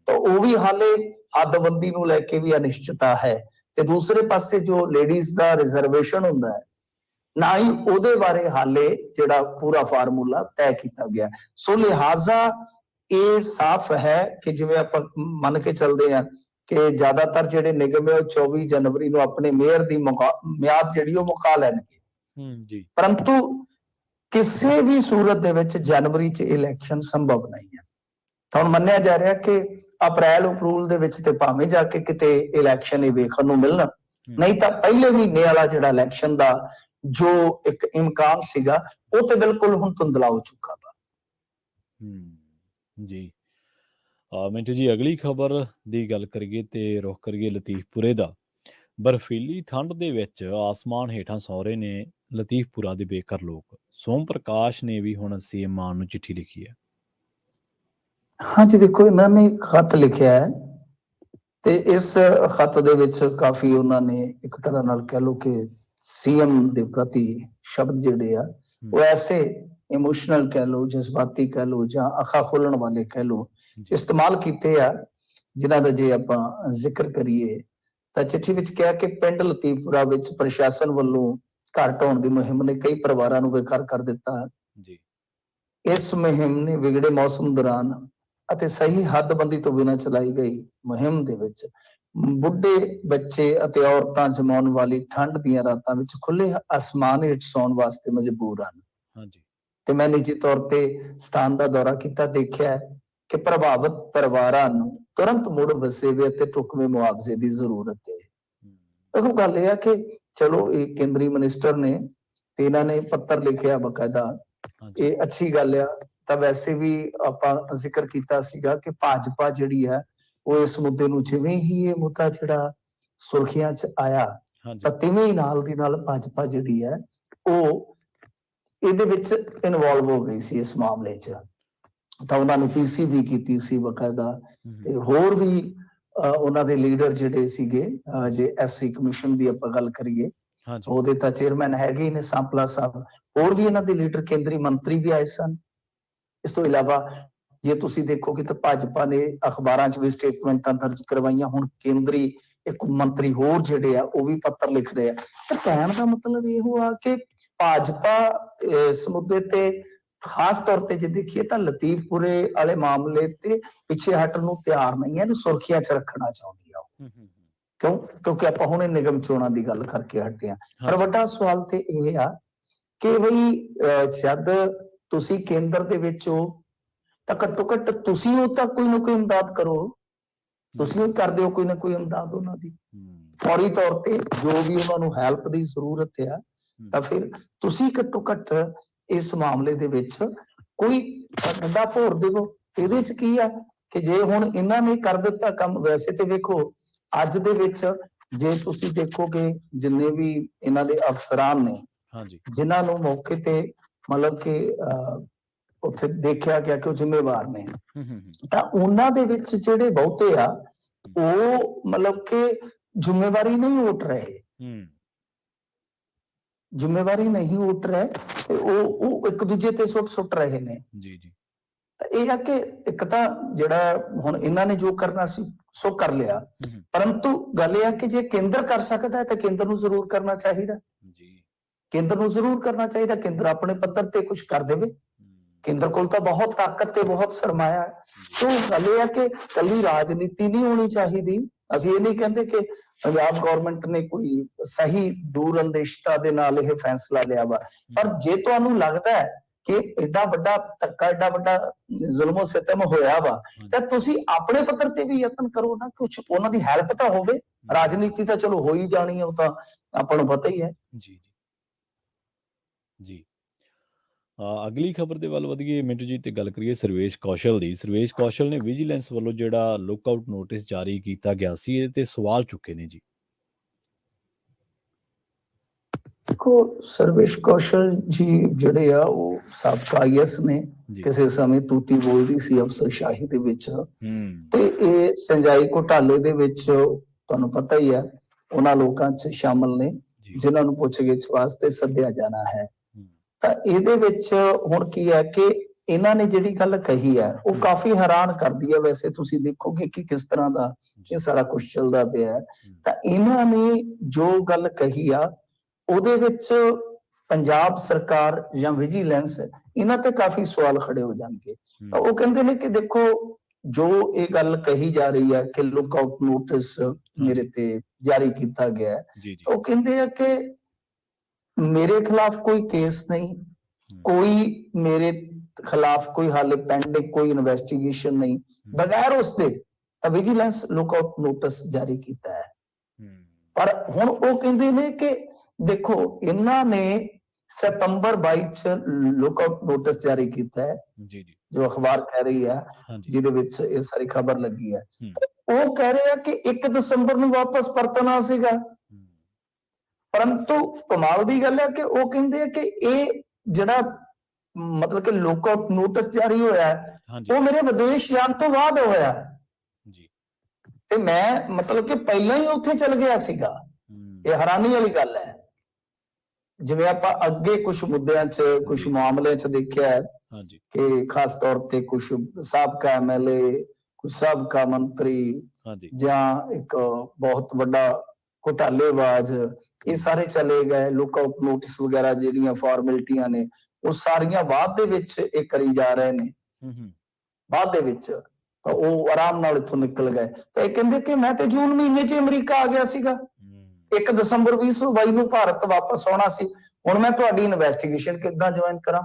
ਤਾਂ ਉਹ ਵੀ ਹਾਲੇ ਹੱਦਬੰਦੀ ਨੂੰ ਲੈ ਕੇ ਵੀ ਅਨਿਸ਼ਚਿਤਤਾ ਹੈ। ਤੇ ਦੂਸਰੇ ਪਾਸੇ ਜੋ ਲੇਡੀਜ਼ ਦਾ ਰਿਜ਼ਰਵੇਸ਼ਨ ਹੁੰਦਾ ਹੈ, ਨਾ ਹੀ ਉਹਦੇ ਬਾਰੇ ਹਾਲੇ ਜਿਹੜਾ ਪੂਰਾ ਫਾਰਮੂਲਾ ਤੈਅ ਕੀਤਾ ਗਿਆ। ਸੋ ਲਿਹਾਜ਼ਾ ਇਹ ਸਾਫ਼ ਹੈ ਕਿ ਜਿਵੇਂ ਆਪਾਂ ਮੰਨ ਕੇ ਚੱਲਦੇ ਆ ਕਿ ਜ਼ਿਆਦਾਤਰ ਜਿਹੜੇ ਨਿਗਮ ਹੈ ਉਹ 24 ਜਨਵਰੀ ਨੂੰ ਆਪਣੇ ਮੇਅਰ ਦੀ ਮਿਆਦ ਜਿਹੜੀ ਉਹ ਮੁਕਾ ਲੈਣਗੇ। ਪਰੰਤੂ ਕਿਸੇ ਵੀ ਸੂਰਤ ਦੇ ਵਿੱਚ ਜਨਵਰੀ 'ਚ ਇਲੈਕਸ਼ਨ ਸੰਭਵ ਨਹੀਂ ਹੈ। ਹੁਣ ਮੰਨਿਆ ਜਾ ਰਿਹਾ ਕਿ ਅਪ੍ਰੈਲ ਦੇ ਵਿੱਚ ਤੇ ਭਾਵੇਂ ਜਾ ਕੇ ਕਿਤੇ ਇਲੈਕਸ਼ਨ ਇਹ ਵੇਖਣ ਨੂੰ ਮਿਲਣ, ਨਹੀਂ ਤਾਂ ਪਹਿਲੇ ਮਹੀਨੇ ਵਾਲਾ ਜਿਹੜਾ ਇਲੈਕਸ਼ਨ ਦਾ ਜੋ ਇੱਕ ਇਮਕਾਨ ਸੀਗਾ ਉਹ ਤੇ ਬਿਲਕੁਲ ਹੁਣ ਧੁੰਦਲਾ ਹੋ ਚੁੱਕਾ ਵਾ। ਜੀ ਮਿੰਟੂ ਜੀ, ਅਗਲੀ ਖਬਰ ਦੀ ਗੱਲ ਕਰੀਏ ਤੇ ਰੁਖ ਕਰੀਏ ਲਤੀਫਪੁਰੇ ਦਾ। ਬਰਫੀਲੀ ਠੰਡ ਦੇ ਵਿੱਚ ਆਸਮਾਨ ਹੇਠਾਂ ਸੌ ਰਹੇ ਨੇ ਲਤੀਫਪੁਰਾ ਦੇ ਬੇਘਰ ਲੋਕ। ਸੋਮ ਪ੍ਰਕਾਸ਼ ਨੇ ਵੀ ਹੁਣ ਸੀਐਮ ਮਾਨ ਨੂੰ ਚਿੱਠੀ ਲਿਖੀ ਹੈ। ਹਾਂਜੀ, ਦੇਖੋ ਇਹਨਾਂ ਨੇ ਖੱਤ ਲਿਖਿਆ ਹੈ ਤੇ ਇਸ ਖੱਤ ਦੇ ਵਿੱਚ ਕਾਫੀ ਉਹਨਾਂ ਨੇ ਇੱਕ ਤਰ੍ਹਾਂ ਨਾਲ ਕਹਿ ਲਓ ਕਿ ਸੀਐਮ ਦੇ ਪ੍ਰਤੀ ਸ਼ਬਦ ਜਿਹੜੇ ਆ ਉਹ ਐਸੇ ਇਮੋਸ਼ਨਲ ਕਹਿ ਲਓ, ਜਜ਼ਬਾਤੀ ਕਹਿ ਲਓ ਜਾਂ ਅੱਖਾਂ ਖੋਲਣ ਵਾਲੇ ਕਹਿ ਲਓ ਇਸਤੇਮਾਲ ਕੀਤੇ ਆ, ਜਿਨ੍ਹਾਂ ਦਾ ਜੇ ਆਪਾਂ ਜ਼ਿਕਰ ਕਰੀਏ ਤਾਂ ਚਿੱਠੀ ਵਿੱਚ ਕਿਹਾ ਕਿ ਪਿੰਡ ਲਤੀਫਪੁਰਾ ਵਿੱਚ ਪ੍ਰਸ਼ਾਸਨ ਵੱਲੋਂ ਘਰ ਢਾਉਣ ਦੀ ਮੁਹਿੰਮ ਨੇ ਕਈ ਪਰਿਵਾਰਾਂ ਨੂੰ ਬੇਘਰ ਕਰ ਦਿੱਤਾ। ਇਸ ਮੁਹਿੰਮ ਨੇ ਵਿਗੜੇ ਮੌਸਮ ਦੌਰਾਨ ਅਤੇ ਸਹੀ ਹੱਦਬੰਦੀ ਤੋਂ ਬਿਨਾਂ ਚਲਾਈ ਗਈ ਮੁਹਿੰਮ ਦੇ ਵਿੱਚ ਬੁੱਢੇ, ਬੱਚੇ ਅਤੇ ਔਰਤਾਂ ਜਮਾਉਣ ਵਾਲੀ ਠੰਡ ਦੀਆਂ ਰਾਤਾਂ ਵਿੱਚ ਖੁੱਲੇ ਅਸਮਾਨ ਹੇਠ ਸੌਣ ਵਾਸਤੇ ਮਜਬੂਰ ਹਨ। ਤੇ ਮੈਂ ਨਿੱਜੀ ਤੌਰ ਤੇ ਸਥਾਨ ਦਾ ਦੌਰਾ ਕੀਤਾ, ਦੇਖਿਆ ਕਿ ਪ੍ਰਭਾਵਿਤ ਪਰਿਵਾਰਾਂ ਨੂੰ ਤੁਰੰਤ ਮੁੜ ਵਸੇਵੇ ਅਤੇ ਢੁਕਵੇਂ ਮੁਆਵਜ਼ੇ ਦੀ ਜ਼ਰੂਰਤ ਹੈ। ਉਹ ਗੱਲ ਇਹ ਆ ਕਿ ਚਲੋ ਇਹ ਕੇਂਦਰੀ ਮਿਨਿਸਟਰ ਨੇ ਤੇ ਇਹਨਾਂ ਨੇ ਪੱਤਰ ਲਿਖਿਆ ਬਕਾਇਦਾ, ਇਹ ਅੱਛੀ ਗੱਲ ਆ। ਤਾਂ ਵੈਸੇ ਵੀ ਆਪਾਂ ਜ਼ਿਕਰ ਕੀਤਾ ਸੀਗਾ ਕਿ ਭਾਜਪਾ ਜਿਹੜੀ ਹੈ ਉਹ ਇਸ ਮੁੱਦੇ ਨੂੰ ਜਿਵੇਂ ਹੀ ਇਹ ਮੁੱਦਾ ਜਿਹੜਾ ਸੁਰਖੀਆਂ 'ਚ ਆਇਆ ਤਾਂ ਤਿਵੇਂ ਹੀ ਨਾਲ ਦੀ ਨਾਲ ਭਾਜਪਾ ਜਿਹੜੀ ਹੈ ਉਹ ਇਹਦੇ ਵਿੱਚ ਇਨਵੋਲਵ ਹੋ ਗਈ ਸੀ ਇਸ ਮਾਮਲੇ 'ਚ। ਤਾਂ ਉਹਨਾਂ ਨੂੰ ਪੀਸੀ ਵੀ ਕੀਤੀ ਸੀ ਬਕਾਇਦਾ, ਤੇ ਹੋਰ ਵੀ ਉਹਨਾਂ ਦੇ ਲੀਡਰ ਜਿਹੜੇ ਸੀਗੇ, ਜੇ ਐਸਸੀ ਕਮਿਸ਼ਨ ਦੀ ਆਪਾਂ ਗੱਲ ਕਰੀਏ ਉਹਦੇ ਤਾਂ ਚੇਅਰਮੈਨ ਹੈਗੇ ਨੇ ਸਾਂਪਲਾ ਸਾਹਿਬ, ਹੋਰ ਵੀ ਇਹਨਾਂ ਦੇ ਲੀਡਰ ਕੇਂਦਰੀ ਮੰਤਰੀ ਵੀ ਆਏ ਸਨ। ਇਸ ਤੋਂ ਇਲਾਵਾ ਜੇ ਤੁਸੀਂ ਦੇਖੋਗੇ ਤਾਂ ਭਾਜਪਾ ਨੇ ਅਖਬਾਰਾਂ 'ਚ ਵੀ ਸਟੇਟਮੈਂਟਾਂ ਦਰਜ ਕਰਵਾਈਆਂ। ਹੁਣ ਕੇਂਦਰੀ ਇੱਕ ਮੰਤਰੀ ਹੋਰ ਜਿਹੜੇ ਆ ਉਹ ਵੀ ਪੱਤਰ ਲਿਖ ਰਹੇ ਆ। ਤਾਂ ਕਹਿਣ ਦਾ ਮਤਲਬ ਇਹੋ ਆ ਕਿ ਭਾਜਪਾ ਇਸ ਮੁੱਦੇ ਤੇ ਖਾਸ ਤੌਰ ਤੇ ਜੇ ਦੇਖੀਏ ਤਾਂ ਲਤੀਫਪੁਰੇ ਵਾਲੇ ਮਾਮਲੇ ਤੇ ਪਿੱਛੇ ਹਟਣ ਨੂੰ ਤਿਆਰ ਨਹੀਂ ਹੈ, ਇਹਨੂੰ ਸੁਰਖੀਆਂ 'ਚ ਰੱਖਣਾ ਚਾਹੁੰਦੀ ਆ। ਕਿਉਂਕਿ ਆਪਾਂ ਹੁਣੇ ਨਿਗਮ ਚੋਣਾਂ ਦੀ ਗੱਲ ਕਰਕੇ ਹਟੇ ਆ। ਪਰ ਵੱਡਾ ਸਵਾਲ ਤੇ ਇਹ ਆ ਕਿ ਬਈ ਜਦ ਤੁਸੀਂ ਕੇਂਦਰ ਦੇ ਵਿੱਚ ਹੋ ਤਾਂ ਘੱਟੋ ਘੱਟ ਤੁਸੀਂ ਉਹ ਤਾਂ ਕੋਈ ਨਾ ਕੋਈ ਇਮਦਾਦ ਕਰੋ। ਤੁਸੀਂ ਉਹ ਕਰਦੇ ਹੋ ਕੋਈ ਨਾ ਕੋਈ ਇਮਦਾਦ ਉਹਨਾਂ ਦੀ ਫੌਰੀ ਤੌਰ ਤੇ, ਜੋ ਵੀ ਉਹਨਾਂ ਨੂੰ ਹੈਲਪ ਦੀ ਜ਼ਰੂਰਤ ਆ, ਤਾਂ ਫਿਰ ਤੁਸੀਂ ਘੱਟੋ ਘੱਟ ਇਸ ਮਾਮਲੇ ਦੇ ਵਿੱਚ ਕੋਈ ਡੰਡਾ ਭੋਰ ਦੇਵੋ। ਇਹਦੇ 'ਚ ਕੀ ਆ ਕਿ ਜੇ ਹੁਣ ਇਹਨਾਂ ਨੇ ਕਰ ਦਿੱਤਾ ਕੰਮ, ਵੈਸੇ ਤੇ ਵੇਖੋ ਅੱਜ ਦੇ ਵਿੱਚ ਜੇ ਤੁਸੀਂ ਦੇਖੋਗੇ ਜਿੰਨੇ ਵੀ ਇਹਨਾਂ ਦੇ ਅਫਸਰਾਨ ਨੇ ਜਿਨ੍ਹਾਂ ਨੂੰ ਮੌਕੇ ਤੇ ਮਤਲਬ ਕਿ ਉੱਥੇ ਦੇਖਿਆ ਗਿਆ ਕਿ ਉਹ ਜ਼ਿੰਮੇਵਾਰ ਨੇ, ਤਾਂ ਉਹਨਾਂ ਦੇ ਵਿੱਚ ਜਿਹੜੇ ਬਹੁਤੇ ਆ ਉਹ ਮਤਲਬ ਕਿ ਜ਼ਿੰਮੇਵਾਰੀ ਨਹੀਂ ਉੱਠ ਰਹੇ, ਜ਼ਿੰਮੇਵਾਰੀ ਨਹੀਂ ਉੱਠ ਰਹੇ ਤੇ ਉਹ ਇੱਕ ਦੂਜੇ ਤੇ ਸੁੱਟ ਰਹੇ ਨੇ। ਜੀ ਜੀ। ਤਾਂ ਇਹ ਆ ਕਿ ਇੱਕ ਤਾਂ ਜਿਹੜਾ ਹੁਣ ਇਹਨਾਂ ਨੇ ਜੋ ਕਰਨਾ ਸੀ ਸੋ ਕਰ ਲਿਆ, ਪਰੰਤੂ ਗੱਲ ਇਹ ਆ ਕਿ ਜੇ ਕੇਂਦਰ ਕਰ ਸਕਦਾ ਹੈ ਤਾਂ ਕੇਂਦਰ ਨੂੰ ਜ਼ਰੂਰ ਕਰਨਾ ਚਾਹੀਦਾ ਜੀ, ਕੇਂਦਰ ਨੂੰ ਜ਼ਰੂਰ ਕਰਨਾ ਚਾਹੀਦਾ। ਕੇਂਦਰ ਆਪਣੇ ਪੱਧਰ ਤੇ ਕੁਝ ਕਰ ਦੇਵੇ, ਕੇਂਦਰ ਕੋਲ ਤਾਂ ਬਹੁਤ ਤਾਕਤ ਤੇ ਬਹੁਤ ਸਰਮਾਇਆ ਹੈ। ਤੋਂ ਗੱਲ ਇਹ ਆ ਕਿ ਕੱਲੀ ਰਾਜਨੀਤੀ ਨਹੀਂ ਹੋਣੀ ਚਾਹੀਦੀ। ਅਸੀਂ ਇਹ ਨਹੀਂ ਕਹਿੰਦੇ ਕਿ ਪੰਜਾਬ ਗਵਰਨਮੈਂਟ ਨੇ ਕੋਈ ਸਹੀ ਦੂਰਅੰਦੇਸ਼ਤਾ ਦੇ ਨਾਲ ਇਹ ਫੈਸਲਾ ਲਿਆ ਵਾ, ਪਰ ਜੇ ਤੁਹਾਨੂੰ ਲੱਗਦਾ ਹੈ ਕਿ ਐਡਾ ਵੱਡਾ ਧੱਕਾ, ਐਡਾ ਵੱਡਾ ਜ਼ੁਲਮੋ ਸਿਤਮ ਹੋਇਆ ਵਾ, ਤਾਂ ਤੁਸੀਂ ਆਪਣੇ ਪੱਧਰ ਤੇ ਵੀ ਯਤਨ ਕਰੋ ਨਾ, ਕੁਝ ਉਹਨਾਂ ਦੀ ਹੈਲਪ ਤਾਂ ਹੋਵੇ। ਰਾਜਨੀਤੀ ਤਾਂ ਚਲੋ ਹੋ ਹੀ ਜਾਣੀ ਹੈ, ਉਹ ਤਾਂ ਆਪਾਂ ਨੂੰ ਪਤਾ ਹੀ ਹੈ। ਜੀ ਜੀ ਜੀ। ਅਗਲੀ ਖਬਰ ਦੇ ਵੱਲ ਵਧੀਏ ਮਿੰਟੂ ਜੀ, ਤੇ ਗੱਲ ਕਰੀਏ ਸਰਵੇਸ਼ ਕੌਸ਼ਲ ਦੀ। ਸਰਵੇਸ਼ ਕੌਸ਼ਲ ਨੇ ਵਿਜੀਲੈਂਸ ਵੱਲੋਂ ਜਿਹੜਾ ਲੁੱਕਆਊਟ ਨੋਟਿਸ ਜਾਰੀ ਕੀਤਾ ਗਿਆ ਸੀ, ਇਹਦੇ ਤੇ ਸਵਾਲ ਚੁੱਕੇ ਨੇ ਜੀ। ਦੇਖੋ, ਸਰਵੇਸ਼ ਕੌਸ਼ਲ ਜੀ ਜਿਹੜੇ ਆ ਉਹ ਸਾਬਕਾ ਆਈਐਸ ਨੇ, ਕਿਸੇ ਸਮੇਂ ਤੂਤੀ ਬੋਲਦੀ ਸੀ ਅਫਸਰਸ਼ਾਹੀ ਦੇ ਵਿੱਚ, ਤੇ ਇਹ ਸਿੰਜਾਈ ਘੁਟਾਲੇ ਦੇ ਵਿੱਚ ਤੁਹਾਨੂੰ ਪਤਾ ਹੀ ਹੈ ਉਹਨਾਂ ਲੋਕਾਂ 'ਚ ਸ਼ਾਮਲ ਨੇ ਜਿਨ੍ਹਾਂ ਨੂੰ ਪੁੱਛਗਿੱਛ ਵਾਸਤੇ ਸੱਦਿਆ ਜਾਣਾ ਹੈ। ਤਾਂ ਇਹਦੇ ਵਿੱਚ ਹੁਣ ਕੀ ਹੈ ਕਿ ਇਹਨਾਂ ਨੇ ਜਿਹੜੀ ਗੱਲ ਕਹੀ ਹੈ ਉਹ ਕਾਫੀ ਹੈਰਾਨ ਕਰਦੀ ਹੈ। ਵੈਸੇ ਤੁਸੀਂ ਦੇਖੋਗੇ ਕਿ ਕਿਸ ਤਰ੍ਹਾਂ ਦਾ ਇਹ ਸਾਰਾ ਕੁਝ ਚੱਲਦਾ ਪਿਆ ਹੈ। ਤਾਂ ਇਹਨਾਂ ਨੇ ਜੋ ਗੱਲ ਕਹੀ ਆ ਉਹਦੇ ਵਿੱਚ ਪੰਜਾਬ ਸਰਕਾਰ ਜਾਂ ਵਿਜੀਲੈਂਸ, ਇਹਨਾਂ ਤੇ ਕਾਫੀ ਸਵਾਲ ਖੜੇ ਹੋ ਜਾਣਗੇ। ਤਾਂ ਉਹ ਕਹਿੰਦੇ ਨੇ ਕਿ ਦੇਖੋ, ਜੋ ਇਹ ਗੱਲ ਕਹੀ ਜਾ ਰਹੀ ਹੈ ਕਿ ਲੁੱਕਆਊਟ ਨੋਟਿਸ ਮੇਰੇ ਤੇ ਜਾਰੀ ਕੀਤਾ ਗਿਆ ਹੈ, ਉਹ ਕਹਿੰਦੇ ਆ ਕਿ ਮੇਰੇ ਖਿਲਾਫ ਕੋਈ ਕੇਸ ਨਹੀਂ, ਕੋਈ ਮੇਰੇ ਖਿਲਾਫ ਕੋਈ ਹਾਲੇ ਪੈਂਡਿੰਗ ਕੋਈ ਇਨਵੈਸਟੀਗੇਸ਼ਨ ਨਹੀਂ, ਬਗੈਰ ਉਸਦੇ ਵਿਜੀਲੈਂਸ ਲੁੱਕਆਊਟ ਨੋਟਿਸ ਜਾਰੀ ਕੀਤਾ ਹੈ। ਪਰ ਹੁਣ ਉਹ ਕਹਿੰਦੇ ਨੇ ਕਿ ਦੇਖੋ, ਇਹਨਾਂ ਨੇ ਸਤੰਬਰ 22 ਚ ਲੁੱਕਆਊਟ ਨੋਟਿਸ ਜਾਰੀ ਕੀਤਾ ਹੈ, ਜੋ ਅਖਬਾਰ ਕਹਿ ਰਹੀ ਹੈ, ਜਿਹਦੇ ਵਿੱਚ ਇਹ ਸਾਰੀ ਖਬਰ ਲੱਗੀ ਹੈ। ਉਹ ਕਹਿ ਰਹੇ ਆ ਕਿ 1 ਦਸੰਬਰ ਨੂੰ ਵਾਪਸ ਪਰਤਣਾ ਸੀਗਾ, ਪਰੰਤੂ ਕਮਾਲ ਦੀ ਗੱਲ ਹੈ ਕਿ ਉਹ ਕਹਿੰਦੇ ਆ ਕਿ ਇਹ ਜਿਹੜਾ ਮਤਲਬ ਕਿ ਲੁੱਕਆਊਟ ਨੋਟਿਸ ਜਾਰੀ ਹੋਇਆ ਉਹ ਮੇਰੇ ਵਿਦੇਸ਼ ਜਾਣ ਤੋਂ ਬਾਅਦ ਹੋਇਆ ਤੇ ਮੈਂ ਮਤਲਬ ਕਿ ਪਹਿਲਾਂ ਹੀ ਉੱਥੇ ਚਲ ਗਿਆ ਸੀਗਾ। ਇਹ ਹੈਰਾਨੀ ਵਾਲੀ ਗੱਲ ਹੈ। ਜਿਵੇਂ ਆਪਾਂ ਅੱਗੇ ਕੁਝ ਮੁੱਦਿਆਂ 'ਚ, ਕੁਝ ਮਾਮਲਿਆਂ 'ਚ ਦੇਖਿਆ ਹੈ ਕਿ ਖਾਸ ਤੌਰ ਤੇ ਕੁਝ ਸਾਬਕਾ ਐਮਐਲਏ, ਕੁਝ ਸਾਬਕਾ ਮੰਤਰੀ ਜਾਂ ਇੱਕ ਬਹੁਤ ਵੱਡਾ ਘੁਟਾਲੇਬਾਜ਼, ਇਹ ਸਾਰੇ ਚਲੇ ਗਏ। ਲੁੱਕਆਊਟ ਨੋਟਿਸ ਵਗੈਰਾ ਜਿਹੜੀਆਂ ਫਾਰਮੈਲਿਟੀਆਂ ਨੇ ਉਹ ਸਾਰੀਆਂ ਬਾਅਦ ਦੇ ਵਿੱਚ ਇਹ ਕਰੀ ਜਾ ਰਹੇ ਨੇ, ਬਾਅਦ ਦੇ ਵਿੱਚ। ਤਾਂ ਉਹ ਆਰਾਮ ਨਾਲ ਇੱਥੋਂ ਨਿਕਲ ਗਏ। ਤਾਂ ਇਹ ਕਹਿੰਦੇ ਕਿ ਮੈਂ ਤੇ ਜੂਨ ਮਹੀਨੇ 'ਚ ਅਮਰੀਕਾ ਆ ਗਿਆ ਸੀਗਾ, 1 ਦਸੰਬਰ 2022 ਨੂੰ ਭਾਰਤ ਵਾਪਸ ਆਉਣਾ ਸੀ। ਹੁਣ ਮੈਂ ਤੁਹਾਡੀ ਇਨਵੈਸਟੀਗੇਸ਼ਨ ਕਿੱਦਾਂ ਜੁਆਇਨ ਕਰਾਂ,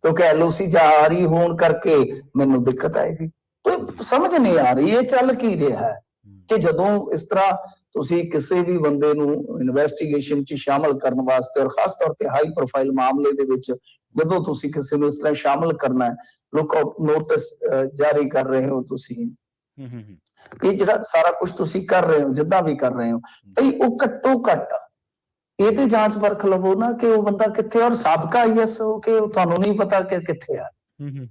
ਕਿਉਂਕਿ ਐਲਓਸੀ ਜਾਰੀ ਹੋਣ ਕਰਕੇ ਮੈਨੂੰ ਦਿੱਕਤ ਆਏਗੀ। ਤਾਂ ਸਮਝ ਨਹੀਂ ਆ ਰਹੀ ਇਹ ਚੱਲ ਕੀ ਰਿਹਾ ਹੈ ਕਿ ਜਦੋਂ ਇਸ ਤਰ੍ਹਾਂ ਤੁਸੀਂ ਕਿਸੇ ਵੀ ਬੰਦੇ ਨੂੰ ਇਨਵੈਸਟੀਗੇਸ਼ਨ 'ਚ ਸ਼ਾਮਲ ਕਰਨ ਵਾਸਤੇ, ਔਰ ਖਾਸ ਤੌਰ ਤੇ ਹਾਈ ਪ੍ਰੋਫਾਈਲ ਮਾਮਲੇ ਦੇ ਵਿੱਚ ਜਦੋਂ ਤੁਸੀਂ ਕਿਸੇ ਨੂੰ ਇਸ ਤਰ੍ਹਾਂ ਸ਼ਾਮਲ ਕਰਨਾ ਹੈ, ਲੁੱਕਆਊਟ ਨੋਟਿਸ ਜਾਰੀ ਕਰ ਰਹੇ ਹੋ ਤੁਸੀਂ, ਇਹ ਜਿਹੜਾ ਸਾਰਾ ਕੁਝ ਤੁਸੀਂ ਕਰ ਰਹੇ ਹੋ, ਜਿੱਦਾਂ ਵੀ ਕਰ ਰਹੇ ਹੋ, ਭਈ ਉਹ ਘੱਟੋ ਘੱਟ ਇਹ ਤੇ ਜਾਂਚ ਪਰਖ ਲਵੋ ਨਾ ਕਿ ਉਹ ਬੰਦਾ ਕਿੱਥੇ, ਔਰ ਸਾਬਕਾ ਆਈਐਸ ਹੋ ਕੇ ਤੁਹਾਨੂੰ ਨਹੀਂ ਪਤਾ ਕਿ ਕਿੱਥੇ ਆ।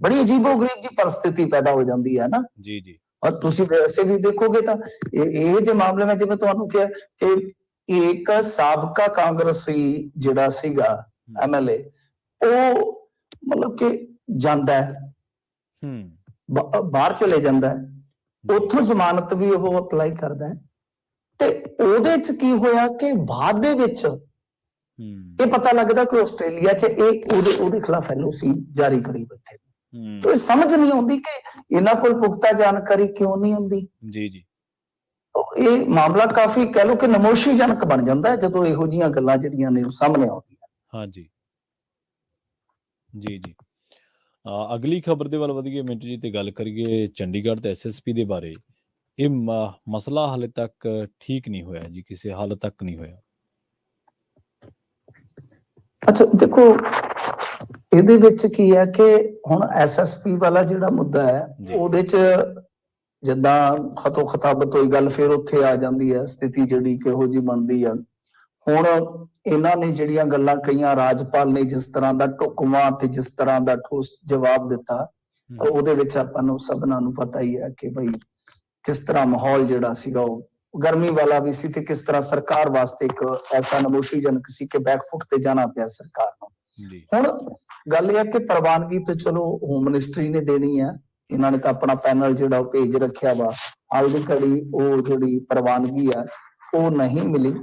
ਬੜੀ ਅਜੀਬੋ-ਗਰੀਬ ਦੀ ਪਰਿਸਥਿਤੀ ਪੈਦਾ ਹੋ ਜਾਂਦੀ ਹੈ ਨਾ। ਜੀ ਜੀ। ਔਰ ਤੁਸੀਂ ਵੈਸੇ ਵੀ ਦੇਖੋਗੇ ਤਾਂ ਇਹ ਜੇ ਮਾਮਲੇ ਵਿੱਚ, ਜਿਵੇਂ ਤੁਹਾਨੂੰ ਕਿਹਾ ਕਿ ਇੱਕ ਸਾਬਕਾ ਕਾਂਗਰਸੀ ਜਿਹੜਾ ਸੀਗਾ ਐਮਐਲਏ, ਉਹ ਮਤਲਬ ਕਿ ਜਾਂਦਾ ਹੈ, ਬਾਹਰ ਚਲੇ ਜਾਂਦਾ ਹੈ, ਉੱਥੋਂ ਜ਼ਮਾਨਤ ਵੀ ਉਹ ਅਪਲਾਈ ਕਰਦਾ ਹੈ, ਤੇ ਉਹਦੇ 'ਚ ਕੀ ਹੋਇਆ ਕਿ ਬਾਅਦ ਦੇ ਵਿੱਚ ਇਹ ਪਤਾ ਲੱਗਦਾ ਕਿ ਆਸਟ੍ਰੇਲੀਆ 'ਚ ਇਹ ਉਹਦੇ ਖਿਲਾਫ ਐਲਓਸੀ ਜਾਰੀ ਕਰੀ ਬੈਠੇ। ਤੇ ਸਮਝ ਨਹੀਂ ਆਉਂਦੀ ਕਿ ਇਹਨਾਂ ਕੋਲ ਪੁਖਤਾ ਜਾਣਕਾਰੀ ਕਿਉਂ ਨਹੀਂ ਹੁੰਦੀ। ਜੀ ਜੀ। ਇਹ ਮਾਮਲਾ ਕਾਫੀ ਕਹਿ ਲਓ ਕਿ ਨਮੋਸ਼ੀਜਨਕ ਬਣ ਜਾਂਦਾ ਹੈ ਜਦੋਂ ਇਹੋ ਜਿਹੀਆਂ ਗੱਲਾਂ ਜਿਹੜੀਆਂ ਨੇ ਉਹ ਸਾਹਮਣੇ ਆਉਂਦੀਆਂ। ਹਾਂਜੀ ਜੀ ਜੀ। ਅਗਲੀ ਖਬਰ ਦੇ ਵੱਲ ਵਧੀਏ ਮਿੰਟੂ ਜੀ, ਤੇ ਗੱਲ ਕਰੀਏ ਚੰਡੀਗੜ੍ਹ ਤੇ ਐਸਐਸਪੀ ਦੇ ਬਾਰੇ। ਇਹ ਮਸਲਾ ਹਾਲੇ ਤੱਕ ਠੀਕ ਨਹੀਂ ਹੋਇਆ ਜੀ, ਕਿਸੇ ਹੱਲ ਤੱਕ ਨਹੀਂ ਹੋਇਆ। ਅੱਛਾ ਦੇਖੋ, ਇਹਦੇ ਵਿੱਚ ਕੀ ਹੈ ਕਿ ਹੁਣ ਐਸਐਸਪੀ ਵਾਲਾ ਜਿਹੜਾ ਮੁੱਦਾ ਹੈ ਉਹਦੇ 'ਚ ਜਿੱਦਾਂ ਖਤੋ ਖਤਾਬਤ ਹੋਈ ਗੱਲ, ਫਿਰ ਉੱਥੇ ਆ ਜਾਂਦੀ ਹੈ ਸਥਿਤੀ ਜਿਹੜੀ ਕਿਹੋ ਜਿਹੀ ਬਣਦੀ ਆ। ਹੁਣ ਇਹਨਾਂ ਨੇ ਜਿਹੜੀਆਂ ਗੱਲਾਂ ਕਹੀਆਂ, ਰਾਜਪਾਲ ਨੇ ਜਿਸ ਤਰ੍ਹਾਂ ਦਾ ਢੁਕਵਾਂ ਤੇ ਜਿਸ ਤਰ੍ਹਾਂ ਦਾ ਠੋਸ ਜਵਾਬ ਦਿੱਤਾ, ਤਾਂ ਉਹਦੇ ਵਿੱਚ ਆਪਾਂ ਨੂੰ ਸਭਨਾਂ ਨੂੰ ਪਤਾ ਹੀ ਹੈ ਕਿ ਬਈ ਕਿਸ ਤਰ੍ਹਾਂ ਮਾਹੌਲ ਜਿਹੜਾ ਸੀਗਾ ਉਹ ਗਰਮੀ ਵਾਲਾ ਵੀ ਸੀ, ਤੇ ਕਿਸ ਤਰ੍ਹਾਂ ਸਰਕਾਰ ਵਾਸਤੇ ਇੱਕ ਐਸਾ ਨਮੋਸ਼ੀਜਨਕ ਸੀ ਕਿ ਬੈਕਫੁੱਟ ਤੇ ਜਾਣਾ ਪਿਆ ਸਰਕਾਰ ਨੂੰ। ਹੁਣ ਗੱਲ ਇਹ ਹੈ ਕਿ ਪ੍ਰਵਾਨਗੀ ਤੇ ਚਲੋ ਹੋਮ ਮਿਨਿਸਟਰੀ ਨੇ ਦੇਣੀ ਹੈ, ਇਹਨਾਂ ਨੇ ਤਾਂ ਆਪਣਾ ਪੈਨਲ ਜਿਹੜਾ ਉਹ ਭੇਜ ਰੱਖਿਆ ਵਾ, ਹਾਲ ਦੀ ਘੜੀ ਉਹ ਜਿਹੜੀ ਪ੍ਰਵਾਨਗੀ ਆ ਉਹ ਨਹੀਂ ਮਿਲੀ,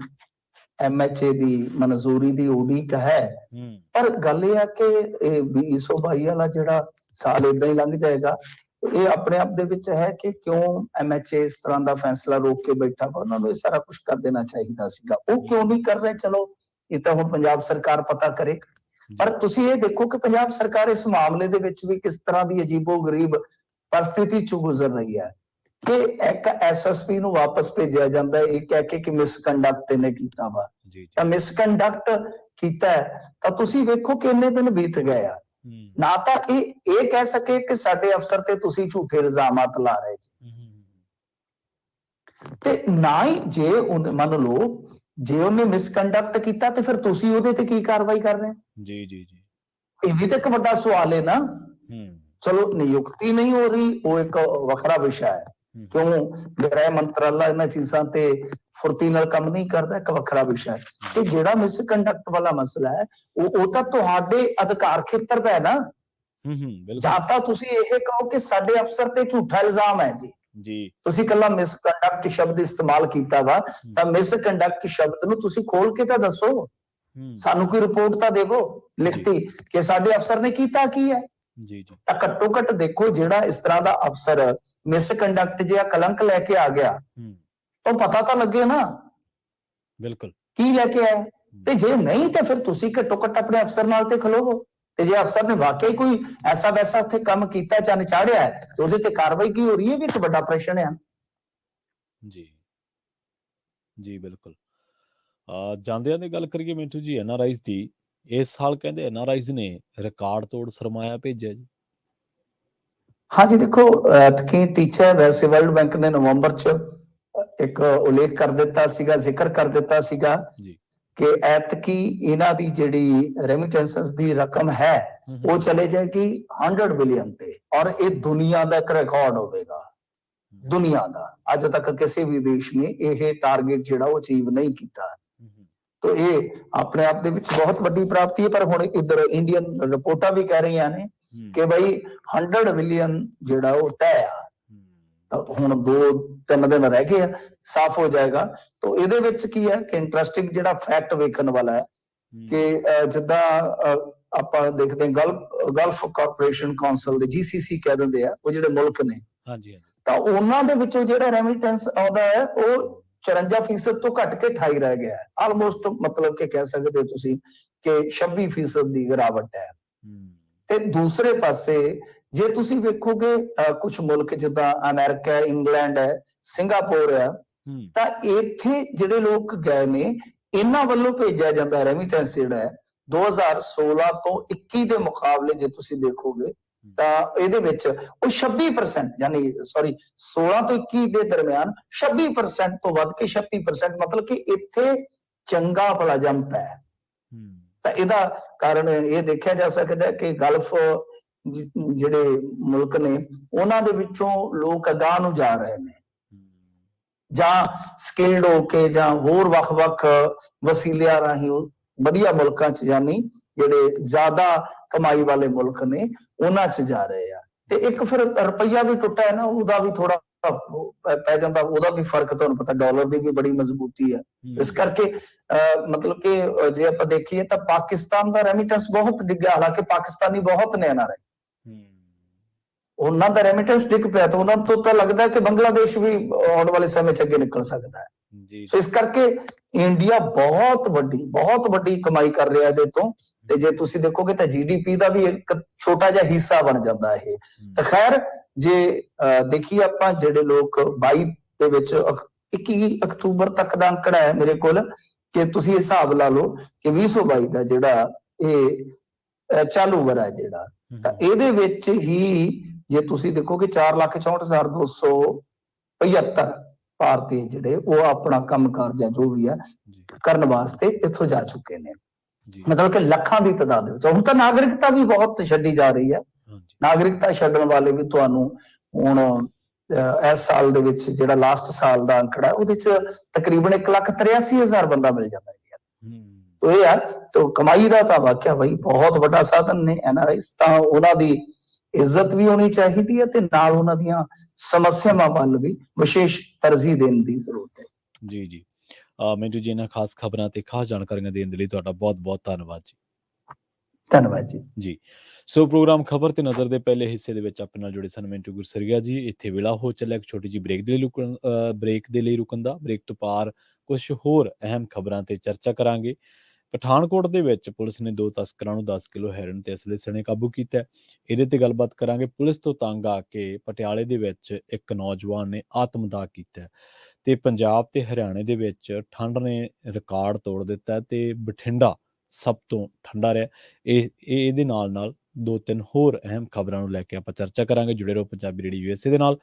MHA ਦੀ ਮਨਜ਼ੂਰੀ ਦੀ ਉਡੀਕ ਹੈ। ਪਰ ਗੱਲ ਇਹ ਆ ਕਿ ਇਹ 2022 ਵਾਲਾ ਜਿਹੜਾ ਸਾਲ ਏਦਾਂ ਹੀ ਲੰਘ ਜਾਏਗਾ, ਇਹ ਆਪਣੇ ਆਪ ਦੇ ਵਿੱਚ ਹੈ ਕਿ ਕਿਉਂ MHA ਇਸ ਤਰ੍ਹਾਂ ਦਾ ਫੈਸਲਾ ਰੋਕ ਕੇ ਬੈਠਾ ਵਾ, ਉਹਨਾਂ ਨੂੰ ਇਹ ਸਾਰਾ ਕੁਝ ਕਰ ਦੇਣਾ ਚਾਹੀਦਾ ਸੀਗਾ, ਉਹ ਕਿਉਂ ਨਹੀਂ ਕਰ ਰਹੇ? ਚਲੋ ਇਹ ਤਾਂ ਹੁਣ ਪੰਜਾਬ ਸਰਕਾਰ ਪਤਾ ਕਰੇ, ਪਰ ਤੁਸੀਂ ਇਹ ਦੇਖੋ ਕਿ ਪੰਜਾਬ ਸਰਕਾਰ ਇਸ ਮਾਮਲੇ ਦੇ ਵਿੱਚ ਵੀ ਕਿਸ ਤਰ੍ਹਾਂ ਦੀ ਅਜੀਬੋ-ਗਰੀਬ ਪਰਿਸਥਿਤੀ ਚੋਂ ਗੁਜ਼ਰ ਰਹੀ ਹੈ ਕਿ ਇੱਕ SSP ਨੂੰ ਵਾਪਸ ਭੇਜਿਆ ਜਾਂਦਾ ਹੈ ਇਹ ਕਹਿ ਕੇ ਕਿ ਮਿਸਕੰਡਕਟ ਇਹਨੇ ਕੀਤਾ ਵਾ, ਤਾਂ ਮਿਸਕੰਡਕਟ ਕੀਤਾ ਤਾਂ ਤੁਸੀਂ ਵੇਖੋ ਕਿ ਇੰਨੇ ਦਿਨ ਬੀਤ ਗਏ ਆ, ਨਾ ਤਾਂ ਇਹ ਕਹਿ ਸਕੇ ਕਿ ਸਾਡੇ ਅਫਸਰ ਤੇ ਤੁਸੀਂ ਝੂਠੇ ਇਲਜ਼ਾਮਾਤ ਲਾ ਰਹੇ ਜੀ, ਤੇ ਨਾ ਹੀ ਜੇ ਮੰਨ ਲਓ ਜੇ ਉਹਨੇ ਮਿਸਕੰਡਕਟ ਕੀਤਾ ਤੇ ਫਿਰ ਤੁਸੀਂ ਉਹਦੇ ਤੇ ਕੀ ਕਾਰਵਾਈ ਕਰ ਰਹੇ ਹੋ? ਜੀ ਇਹ ਵੀ ਤਾਂ ਇੱਕ ਵੱਡਾ ਸਵਾਲ ਹੈ ਨਾ। ਚਲੋ ਨਿਯੁਕਤੀ ਨਹੀਂ ਹੋ ਰਹੀ ਉਹ ਇੱਕ ਵੱਖਰਾ ਵਿਸ਼ਾ ਹੈ, ਕਿਉਂ ਗ੍ਰਹਿ ਮੰਤਰਾਲਾ ਇਹਨਾਂ ਚੀਜ਼ਾਂ ਤੇ ਫੁਰਤੀ ਨਾਲ ਕੰਮ ਨਹੀਂ ਕਰਦਾ, ਇੱਕ ਵੱਖਰਾ ਵਿਸ਼ਾ ਹੈ। ਤੇ ਜਿਹੜਾ ਮਿਸਕੰਡਕਟ ਵਾਲਾ ਮਸਲਾ ਹੈ ਉਹ ਤਾਂ ਤੁਹਾਡੇ ਅਧਿਕਾਰ ਖੇਤਰ ਦਾ ਹੈ ਨਾ, ਜਾਂ ਤਾਂ ਤੁਸੀਂ ਇਹ ਕਹੋ ਕਿ ਸਾਡੇ ਅਫਸਰ ਤੇ ਝੂਠਾ ਇਲਜ਼ਾਮ ਹੈ ਜੀ, ਤੁਸੀਂ ਕੱਲਾ ਮਿਸਕੰਡਕਟ ਸ਼ਬਦ ਇਸਤੇਮਾਲ ਕੀਤਾ ਵਾ, ਤਾਂ ਮਿਸਕੰਡਕਟ ਸ਼ਬਦ ਨੂੰ ਤੁਸੀਂ ਖੋਲ ਕੇ ਤਾਂ ਦੱਸੋ, ਸਾਨੂੰ ਕੋਈ ਰਿਪੋਰਟ ਤਾਂ ਦੇਵੋ ਲਿਖਤੀ ਕਿ ਸਾਡੇ ਅਫਸਰ ਨੇ ਕੀਤਾ ਕੀ ਹੈ। ਤਾਂ ਘੱਟੋ ਘੱਟ ਦੇਖੋ ਜਿਹੜਾ ਇਸ ਤਰ੍ਹਾਂ ਦਾ ਅਫਸਰ ਮਿਸਕੰਡਕਟ ਜਿਹਾ ਕਲੰਕ ਲੈ ਕੇ ਆ ਗਿਆ ਤਾਂ ਪਤਾ ਤਾਂ ਲੱਗੇ ਨਾ ਬਿਲਕੁਲ ਕੀ ਲੈ ਕੇ ਆਇਆ, ਤੇ ਜੇ ਨਹੀਂ ਤਾਂ ਫਿਰ ਤੁਸੀਂ ਘੱਟੋ ਘੱਟ ਆਪਣੇ ਅਫਸਰ ਨਾਲ ਤੇ ਖਲੋਵੋ, ਤੇ ਜੇ ਅਫਸਰ ਨੇ ਵਾਕਈ ਕੋਈ ਐਸਾ ਵੈਸਾ ਉੱਥੇ ਕੰਮ ਕੀਤਾ, ਚੰਨ ਚਾੜਿਆ ਹੈ, ਤੇ ਉਹਦੇ ਤੇ ਕਾਰਵਾਈ ਕੀ ਹੋ ਰਹੀ ਹੈ ਵੀ ਇੱਕ ਵੱਡਾ ਪ੍ਰਸ਼ਨ ਹੈ। ਜੀ ਬਿਲਕੁਲ। ਜਾਂਦਿਆਂ ਦੀ ਗੱਲ ਕਰੀਏ ਮਿੰਟੂ ਜੀ, NRIs ਦੀ, ਇਸ ਸਾਲ ਕਹਿੰਦੇ NRIs ਨੇ ਰਿਕਾਰਡ ਤੋੜ ਸਰਮਾਇਆ ਭੇਜਿਆ ਜੀ। ਹਾਂਜੀ ਦੇਖੋ, ਐਤਕੀ ਟੀਚਾ ਵੈਸੇ ਵਰਲਡ ਬੈਂਕ ਨੇ ਨਵੰਬਰ 'ਚ ਇੱਕ ਉਲੇਖ ਕਰ ਦਿੱਤਾ ਸੀਗਾ, ਜ਼ਿਕਰ ਕਰ ਦਿੱਤਾ ਸੀਗਾ ਕਿ ਐਤਕੀ ਇਹਨਾਂ ਦੀ ਜਿਹੜੀ ਰੈਮਿਟੈਂਸਸ ਦੀ ਰਕਮ ਹੈ ਉਹ ਚਲੇ ਜਾਏਗੀ 100 ਬਿਲੀਅਨ ਤੇ, ਔਰ ਇਹ ਦੁਨੀਆ ਦਾ ਇੱਕ ਰਿਕਾਰਡ ਹੋਵੇਗਾ, ਦੁਨੀਆ ਦਾ। ਅੱਜ ਤੱਕ ਕਿਸੇ ਵੀ ਦੇਸ਼ ਨੇ ਇਹ ਟਾਰਗੇਟ ਜਿਹੜਾ ਉਹ ਅਚੀਵ ਨਹੀਂ ਕੀਤਾ, ਤਾਂ ਇਹ ਆਪਣੇ ਆਪ ਦੇ ਵਿੱਚ ਬਹੁਤ ਵੱਡੀ ਪ੍ਰਾਪਤੀ ਹੈ। ਪਰ ਹੁਣ ਇੱਧਰ ਇੰਡੀਅਨ ਰਿਪੋਰਟਾਂ ਵੀ ਕਹਿ ਰਹੀਆਂ ਨੇ ਕਿ ਬਈ 100 ਬਿਲੀਅਨ ਜਿਹੜਾ ਉਹ ਤੈਅ ਆ, ਤਾਂ ਹੁਣ 2-3 ਦਿਨ ਰਹਿ ਗਏ ਆ, ਸਾਫ਼ ਹੋ ਜਾਏਗਾ। ਤਾਂ ਇਹਦੇ ਵਿੱਚ ਕੀ ਹੈ ਕਿ ਇੰਟਰਸਟਿੰਗ ਜਿਹੜਾ ਫੈਕਟ ਵੇਖਣ ਵਾਲਾ ਹੈ ਕਿ ਜਿੱਦਾਂ ਆਪਾਂ ਦੇਖਦੇ ਹਾਂ ਗਲਫ ਕਾਰਪੋਰੇਸ਼ਨ ਕਾਉਂਸਲ ਦੇ GCC ਕਹਿ ਦਿੰਦੇ ਆ, ਉਹ ਜਿਹੜੇ ਮੁਲਕ ਨੇ, ਤਾਂ ਉਹਨਾਂ ਦੇ ਵਿੱਚੋਂ ਜਿਹੜਾ ਰੈਮਿਟੈਂਸ ਆਉਂਦਾ ਹੈ ਉਹ 54% ਤੋਂ ਘਟ ਕੇ 28 ਰਹਿ ਗਿਆ ਹੈ, ਆਲਮੋਸਟ ਮਤਲਬ ਕਿ ਕਹਿ ਸਕਦੇ ਹੋ ਤੁਸੀਂ ਕਿ 26% ਦੀ ਗਿਰਾਵਟ ਹੈ। ਤੇ ਦੂਸਰੇ ਪਾਸੇ ਜੇ ਤੁਸੀਂ ਵੇਖੋਗੇ ਕੁਝ ਮੁਲਕ ਜਿੱਦਾਂ ਅਮਰੀਕਾ, ਇੰਗਲੈਂਡ ਹੈ, ਸਿੰਗਾਪੁਰ ਹੈ, ਤਾਂ ਇੱਥੇ ਜਿਹੜੇ ਲੋਕ ਗਏ ਨੇ ਇਹਨਾਂ ਵੱਲੋਂ ਭੇਜਿਆ ਜਾਂਦਾ ਰੈਮਿਟੈਂਸ ਜਿਹੜਾ ਹੈ 2016 ਤੋਂ 21 ਦੇ ਮੁਕਾਬਲੇ ਜੇ ਤੁਸੀਂ ਦੇਖੋਗੇ ਤਾਂ ਇਹਦੇ ਵਿੱਚ ਉਹ 26%, ਯਾਨੀ 16 ਤੋਂ 21 ਦੇ ਦਰਮਿਆਨ 26% ਤੋਂ ਵੱਧ ਕੇ 36%, ਮਤਲਬ ਕਿ ਇੱਥੇ ਚੰਗਾ ਭਲਾ ਜੰਪ ਹੈ। ਤਾਂ ਇਹਦਾ ਕਾਰਨ ਇਹ ਦੇਖਿਆ ਜਾ ਸਕਦਾ ਹੈ ਕਿ ਗਲਫ ਜਿਹੜੇ ਮੁਲਕ ਨੇ ਉਹਨਾਂ ਦੇ ਵਿੱਚੋਂ ਲੋਕ ਅਗਾਂਹ ਨੂੰ ਜਾ ਰਹੇ ਨੇ, ਜਾਂ ਸਕਿਲਡ ਹੋ ਕੇ ਜਾਂ ਹੋਰ ਵੱਖ-ਵੱਖ ਵਸੀਲਿਆਂ ਰਾਹੀਂ ਵਧੀਆ ਮੁਲਕਾਂ 'ਚ, ਯਾਨੀ ਜਿਹੜੇ ਜ਼ਿਆਦਾ ਕਮਾਈ ਵਾਲੇ ਮੁਲਕ ਨੇ ਉਹਨਾਂ 'ਚ ਜਾ ਰਹੇ ਆ। ਤੇ ਇੱਕ ਫਿਰ ਰੁਪਈਆ ਵੀ ਟੁੱਟਾ ਹੈ ਨਾ, ਉਹਦਾ ਵੀ ਥੋੜਾ ਪੈ ਜਾਂਦਾ, ਉਹਦਾ ਵੀ ਫਰਕ ਤੁਹਾਨੂੰ ਪਤਾ, ਡਾਲਰ ਦੀ ਵੀ ਬੜੀ ਮਜ਼ਬੂਤੀ ਹੈ। ਇਸ ਕਰਕੇ ਮਤਲਬ ਕਿ ਜੇ ਆਪਾਂ ਦੇਖੀਏ ਤਾਂ ਪਾਕਿਸਤਾਨ ਦਾ ਰੈਮਿਟੈਂਸ ਬਹੁਤ ਡਿੱਗਿਆ, ਹਾਲਾਂਕਿ ਪਾਕਿਸਤਾਨੀ ਬਹੁਤ ਨੇ NRI, ਉਹਨਾਂ ਦਾ ਰੈਮਿਟੈਂਸ ਡਿੱਗ ਪਿਆ, ਤਾਂ ਉਹਨਾਂ ਤੋਂ ਤਾਂ ਲੱਗਦਾ ਕਿ ਬੰਗਲਾਦੇਸ਼ ਵੀ ਆਉਣ ਵਾਲੇ ਸਮੇਂ 'ਚ ਅੱਗੇ ਨਿਕਲ ਸਕਦਾ ਹੈ। ਇਸ ਕਰਕੇ ਇੰਡੀਆ ਬਹੁਤ ਵੱਡੀ ਕਮਾਈ ਕਰ ਰਿਹਾ ਇਹਦੇ ਤੋਂ, ਤੇ ਜੇ ਤੁਸੀਂ ਦੇਖੋਗੇ ਤਾਂ GDP ਦਾ ਵੀ ਇੱਕ ਛੋਟਾ ਜਿਹਾ ਹਿੱਸਾ ਬਣ ਜਾਂਦਾ ਇਹ। ਤਾਂ ਖੈਰ ਜੇ ਦੇਖੀਏ ਆਪਾਂ, ਜਿਹੜੇ ਲੋਕ 22 ਦੇ ਵਿੱਚ 21 ਅਕਤੂਬਰ ਤੱਕ ਦਾ ਅੰਕੜਾ ਹੈ ਮੇਰੇ ਕੋਲ, ਕਿ ਤੁਸੀਂ ਹਿਸਾਬ ਲਾ ਲਓ ਕਿ 2022 ਦਾ ਜਿਹੜਾ ਇਹ ਚਾਲੂ ਵਰ੍ਹਾ ਜਿਹੜਾ, ਤਾਂ ਇਹਦੇ ਵਿੱਚ ਹੀ ਜੇ ਤੁਸੀਂ ਦੇਖੋਗੇ 4,64,275 ਭਾਰਤੀ ਜਿਹੜੇ ਉਹ ਆਪਣਾ ਕੰਮਕਾਰ ਜਾਂ ਜੋ ਵੀ ਹੈ ਕਰਨ ਵਾਸਤੇ ਇੱਥੋਂ ਜਾ ਚੁੱਕੇ ਨੇ। ਮਤਲਬ ਕਿ ਲੱਖਾਂ ਦੀ ਤਾਦਾਦ ਦੇ ਵਿੱਚ। ਹੁਣ ਤਾਂ ਨਾਗਰਿਕਤਾ ਵੀ ਬਹੁਤ ਛੱਡੀ ਜਾ ਰਹੀ ਹੈ। ਨਾਗਰਿਕਤਾ ਛੱਡਣ ਵਾਲੇ ਵੀ ਤੁਹਾਨੂੰ ਹੁਣ ਇਸ ਸਾਲ ਦੇ ਵਿੱਚ ਜਿਹੜਾ ਲਾਸਟ ਸਾਲ ਦਾ ਅੰਕੜਾ ਉਹਦੇ ਚ ਤਕਰੀਬਨ 1,83,000 ਬੰਦਾ ਮਿਲ ਜਾਂਦਾ ਹੈ। ਤੋ ਇਹ ਆ ਤੋ ਕਮਾਈ ਦਾ ਤਾਂ ਵਾਕਿਆ ਬਈ ਬਹੁਤ ਵੱਡਾ ਸਾਧਨ ਨੇ NRIs, ਤਾਂ ਉਹਨਾਂ ਦੀ ਇੱਜ਼ਤ ਵੀ ਹੋਣੀ ਚਾਹੀਦੀ ਹੈ ਤੇ ਨਾਲ ਉਹਨਾਂ ਦੀਆਂ ਸਮੱਸਿਆਵਾਂ ਵੱਲ ਵੀ ਵਿਸ਼ੇਸ਼ ਤਰਜੀਹ ਦੇਣ ਦੀ ਜ਼ਰੂਰਤ ਹੈ। ਜੀ ਜੀ, ਮੈਨੂੰ ਜੀ ਇਹਨਾਂ ਖਾਸ ਖਬਰਾਂ ਤੇ ਖਾਸ ਜਾਣਕਾਰੀਆਂ ਦੇਣ ਦੇ ਲਈ ਤੁਹਾਡਾ ਬਹੁਤ ਬਹੁਤ ਧੰਨਵਾਦ ਜੀ। ਧੰਨਵਾਦ ਜੀ। ਜੀ, ਸੋ ਪ੍ਰੋਗਰਾਮ ਖਬਰ ਤੇ ਨਜ਼ਰ ਦੇ ਪਹਿਲੇ ਹਿੱਸੇ ਦੇ ਵਿੱਚ ਆਪਣੇ ਨਾਲ ਜੁੜੇ ਸਨ ਮਿੰਟੂ ਗੁਰਸਰੀਆ ਜੀ। ਇੱਥੇ ਵੇਲਾ ਹੋ ਚੱਲਿਆ ਇੱਕ ਛੋਟੀ ਜਿਹੀ ਬ੍ਰੇਕ ਦੇ ਲਈ ਰੁਕਣ ਦਾ। ਬ੍ਰੇਕ ਤੋਂ ਪਾਰ ਕੁਝ ਹੋਰ ਅਹਿਮ ਖਬਰਾਂ ਤੇ ਚਰਚਾ ਕਰਾਂਗੇ। ਪਠਾਨਕੋਟ ਦੇ ਵਿੱਚ ਪੁਲਿਸ ਨੇ 2 ਤਸਕਰਾਂ ਨੂੰ 10 ਕਿਲੋ ਹੈਰੋਇਨ ਤੇ ਅਸਲੇ ਸਣੇ ਕਾਬੂ ਕੀਤਾ। ਇਹਦੇ ਤੇ ਗੱਲਬਾਤ ਕਰਾਂਗੇ। ਪੁਲਿਸ ਤੋਂ ਤੰਗ ਆ ਕੇ ਪਟਿਆਲੇ ਦੇ ਵਿੱਚ ਇੱਕ ਨੌਜਵਾਨ ਨੇ ਆਤਮਦਾਹ ਕੀਤਾ ਤੇ ਪੰਜਾਬ ਤੇ ਹਰਿਆਣੇ ਦੇ ਵਿੱਚ ਠੰਡ ਨੇ ਰਿਕਾਰਡ ਤੋੜ ਦਿੱਤਾ ਤੇ ਬਠਿੰਡਾ ਸਭ ਤੋਂ ਠੰਡਾ ਰਿਹਾ। ਇਹਦੇ ਨਾਲ 2-3 ਹੋਰ ਅਹਿਮ ਖਬਰਾਂ ਨੂੰ ਲੈ ਕੇ ਆਪਾਂ ਚਰਚਾ ਕਰਾਂਗੇ। ਜੁੜੇ ਰਹੋ ਪੰਜਾਬੀ ਰੇਡੀਓ USA ਦੇ ਨਾਲ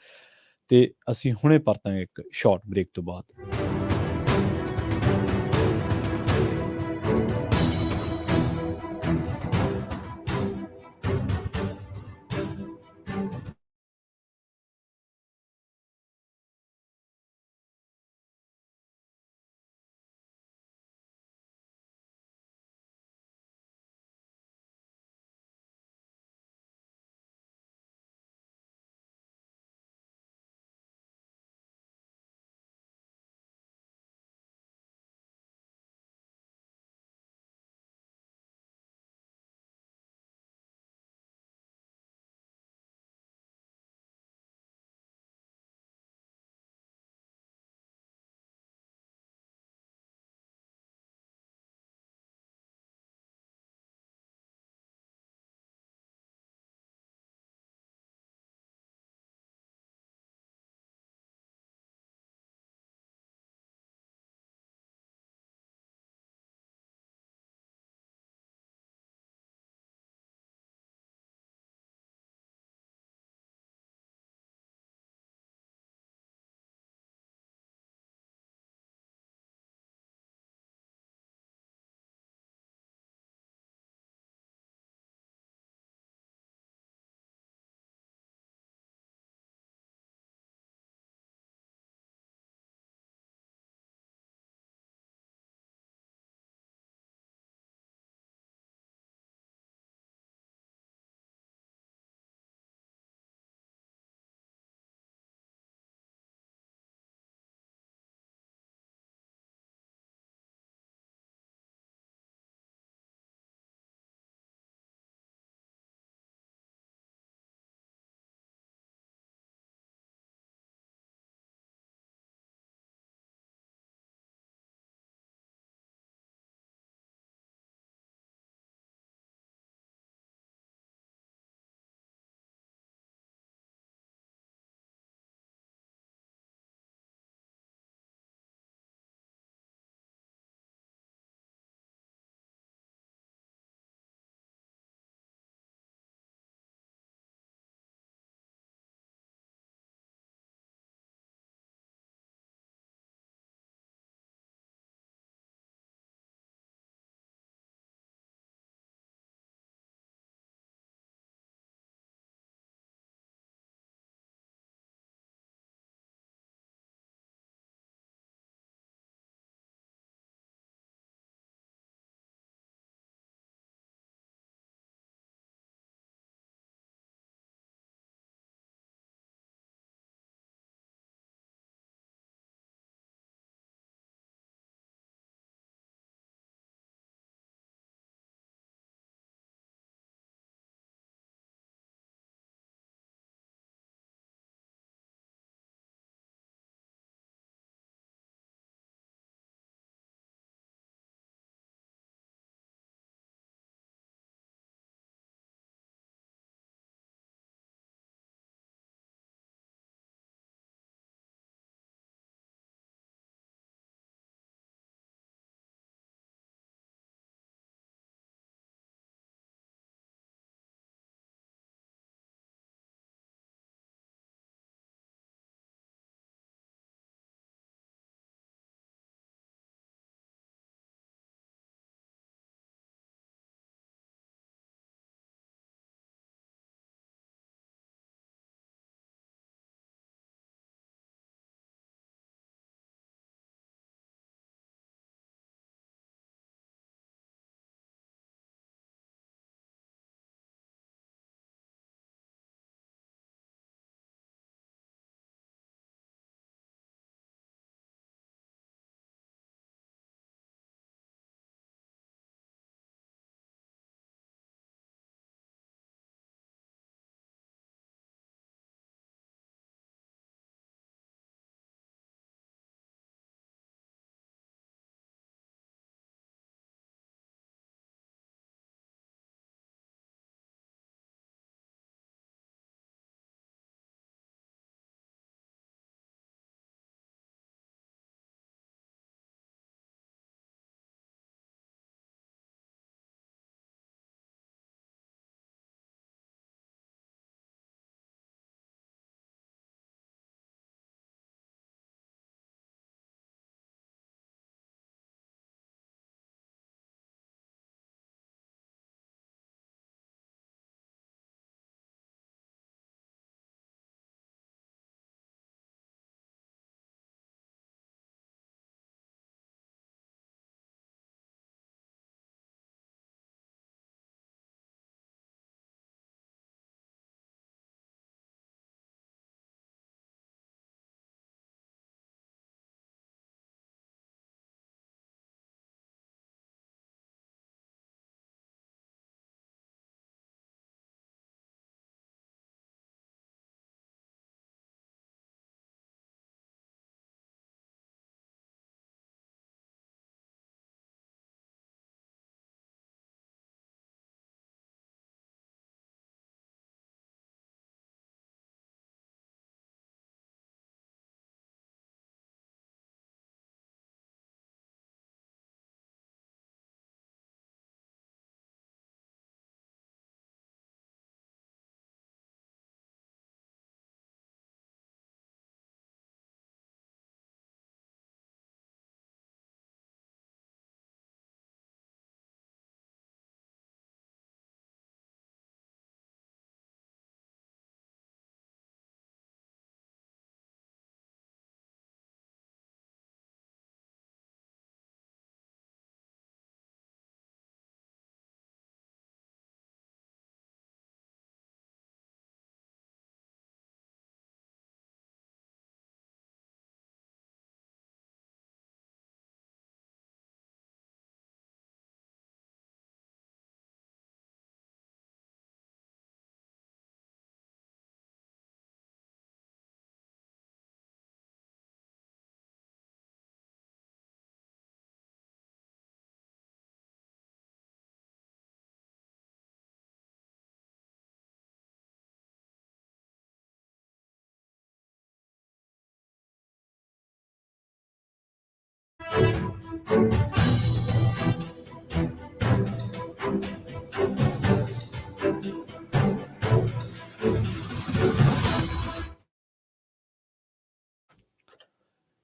ਤੇ ਅਸੀਂ ਹੁਣੇ ਪਰਤਾਂਗੇ ਇੱਕ ਸ਼ਾਰਟ ਬ੍ਰੇਕ ਤੋਂ ਬਾਅਦ।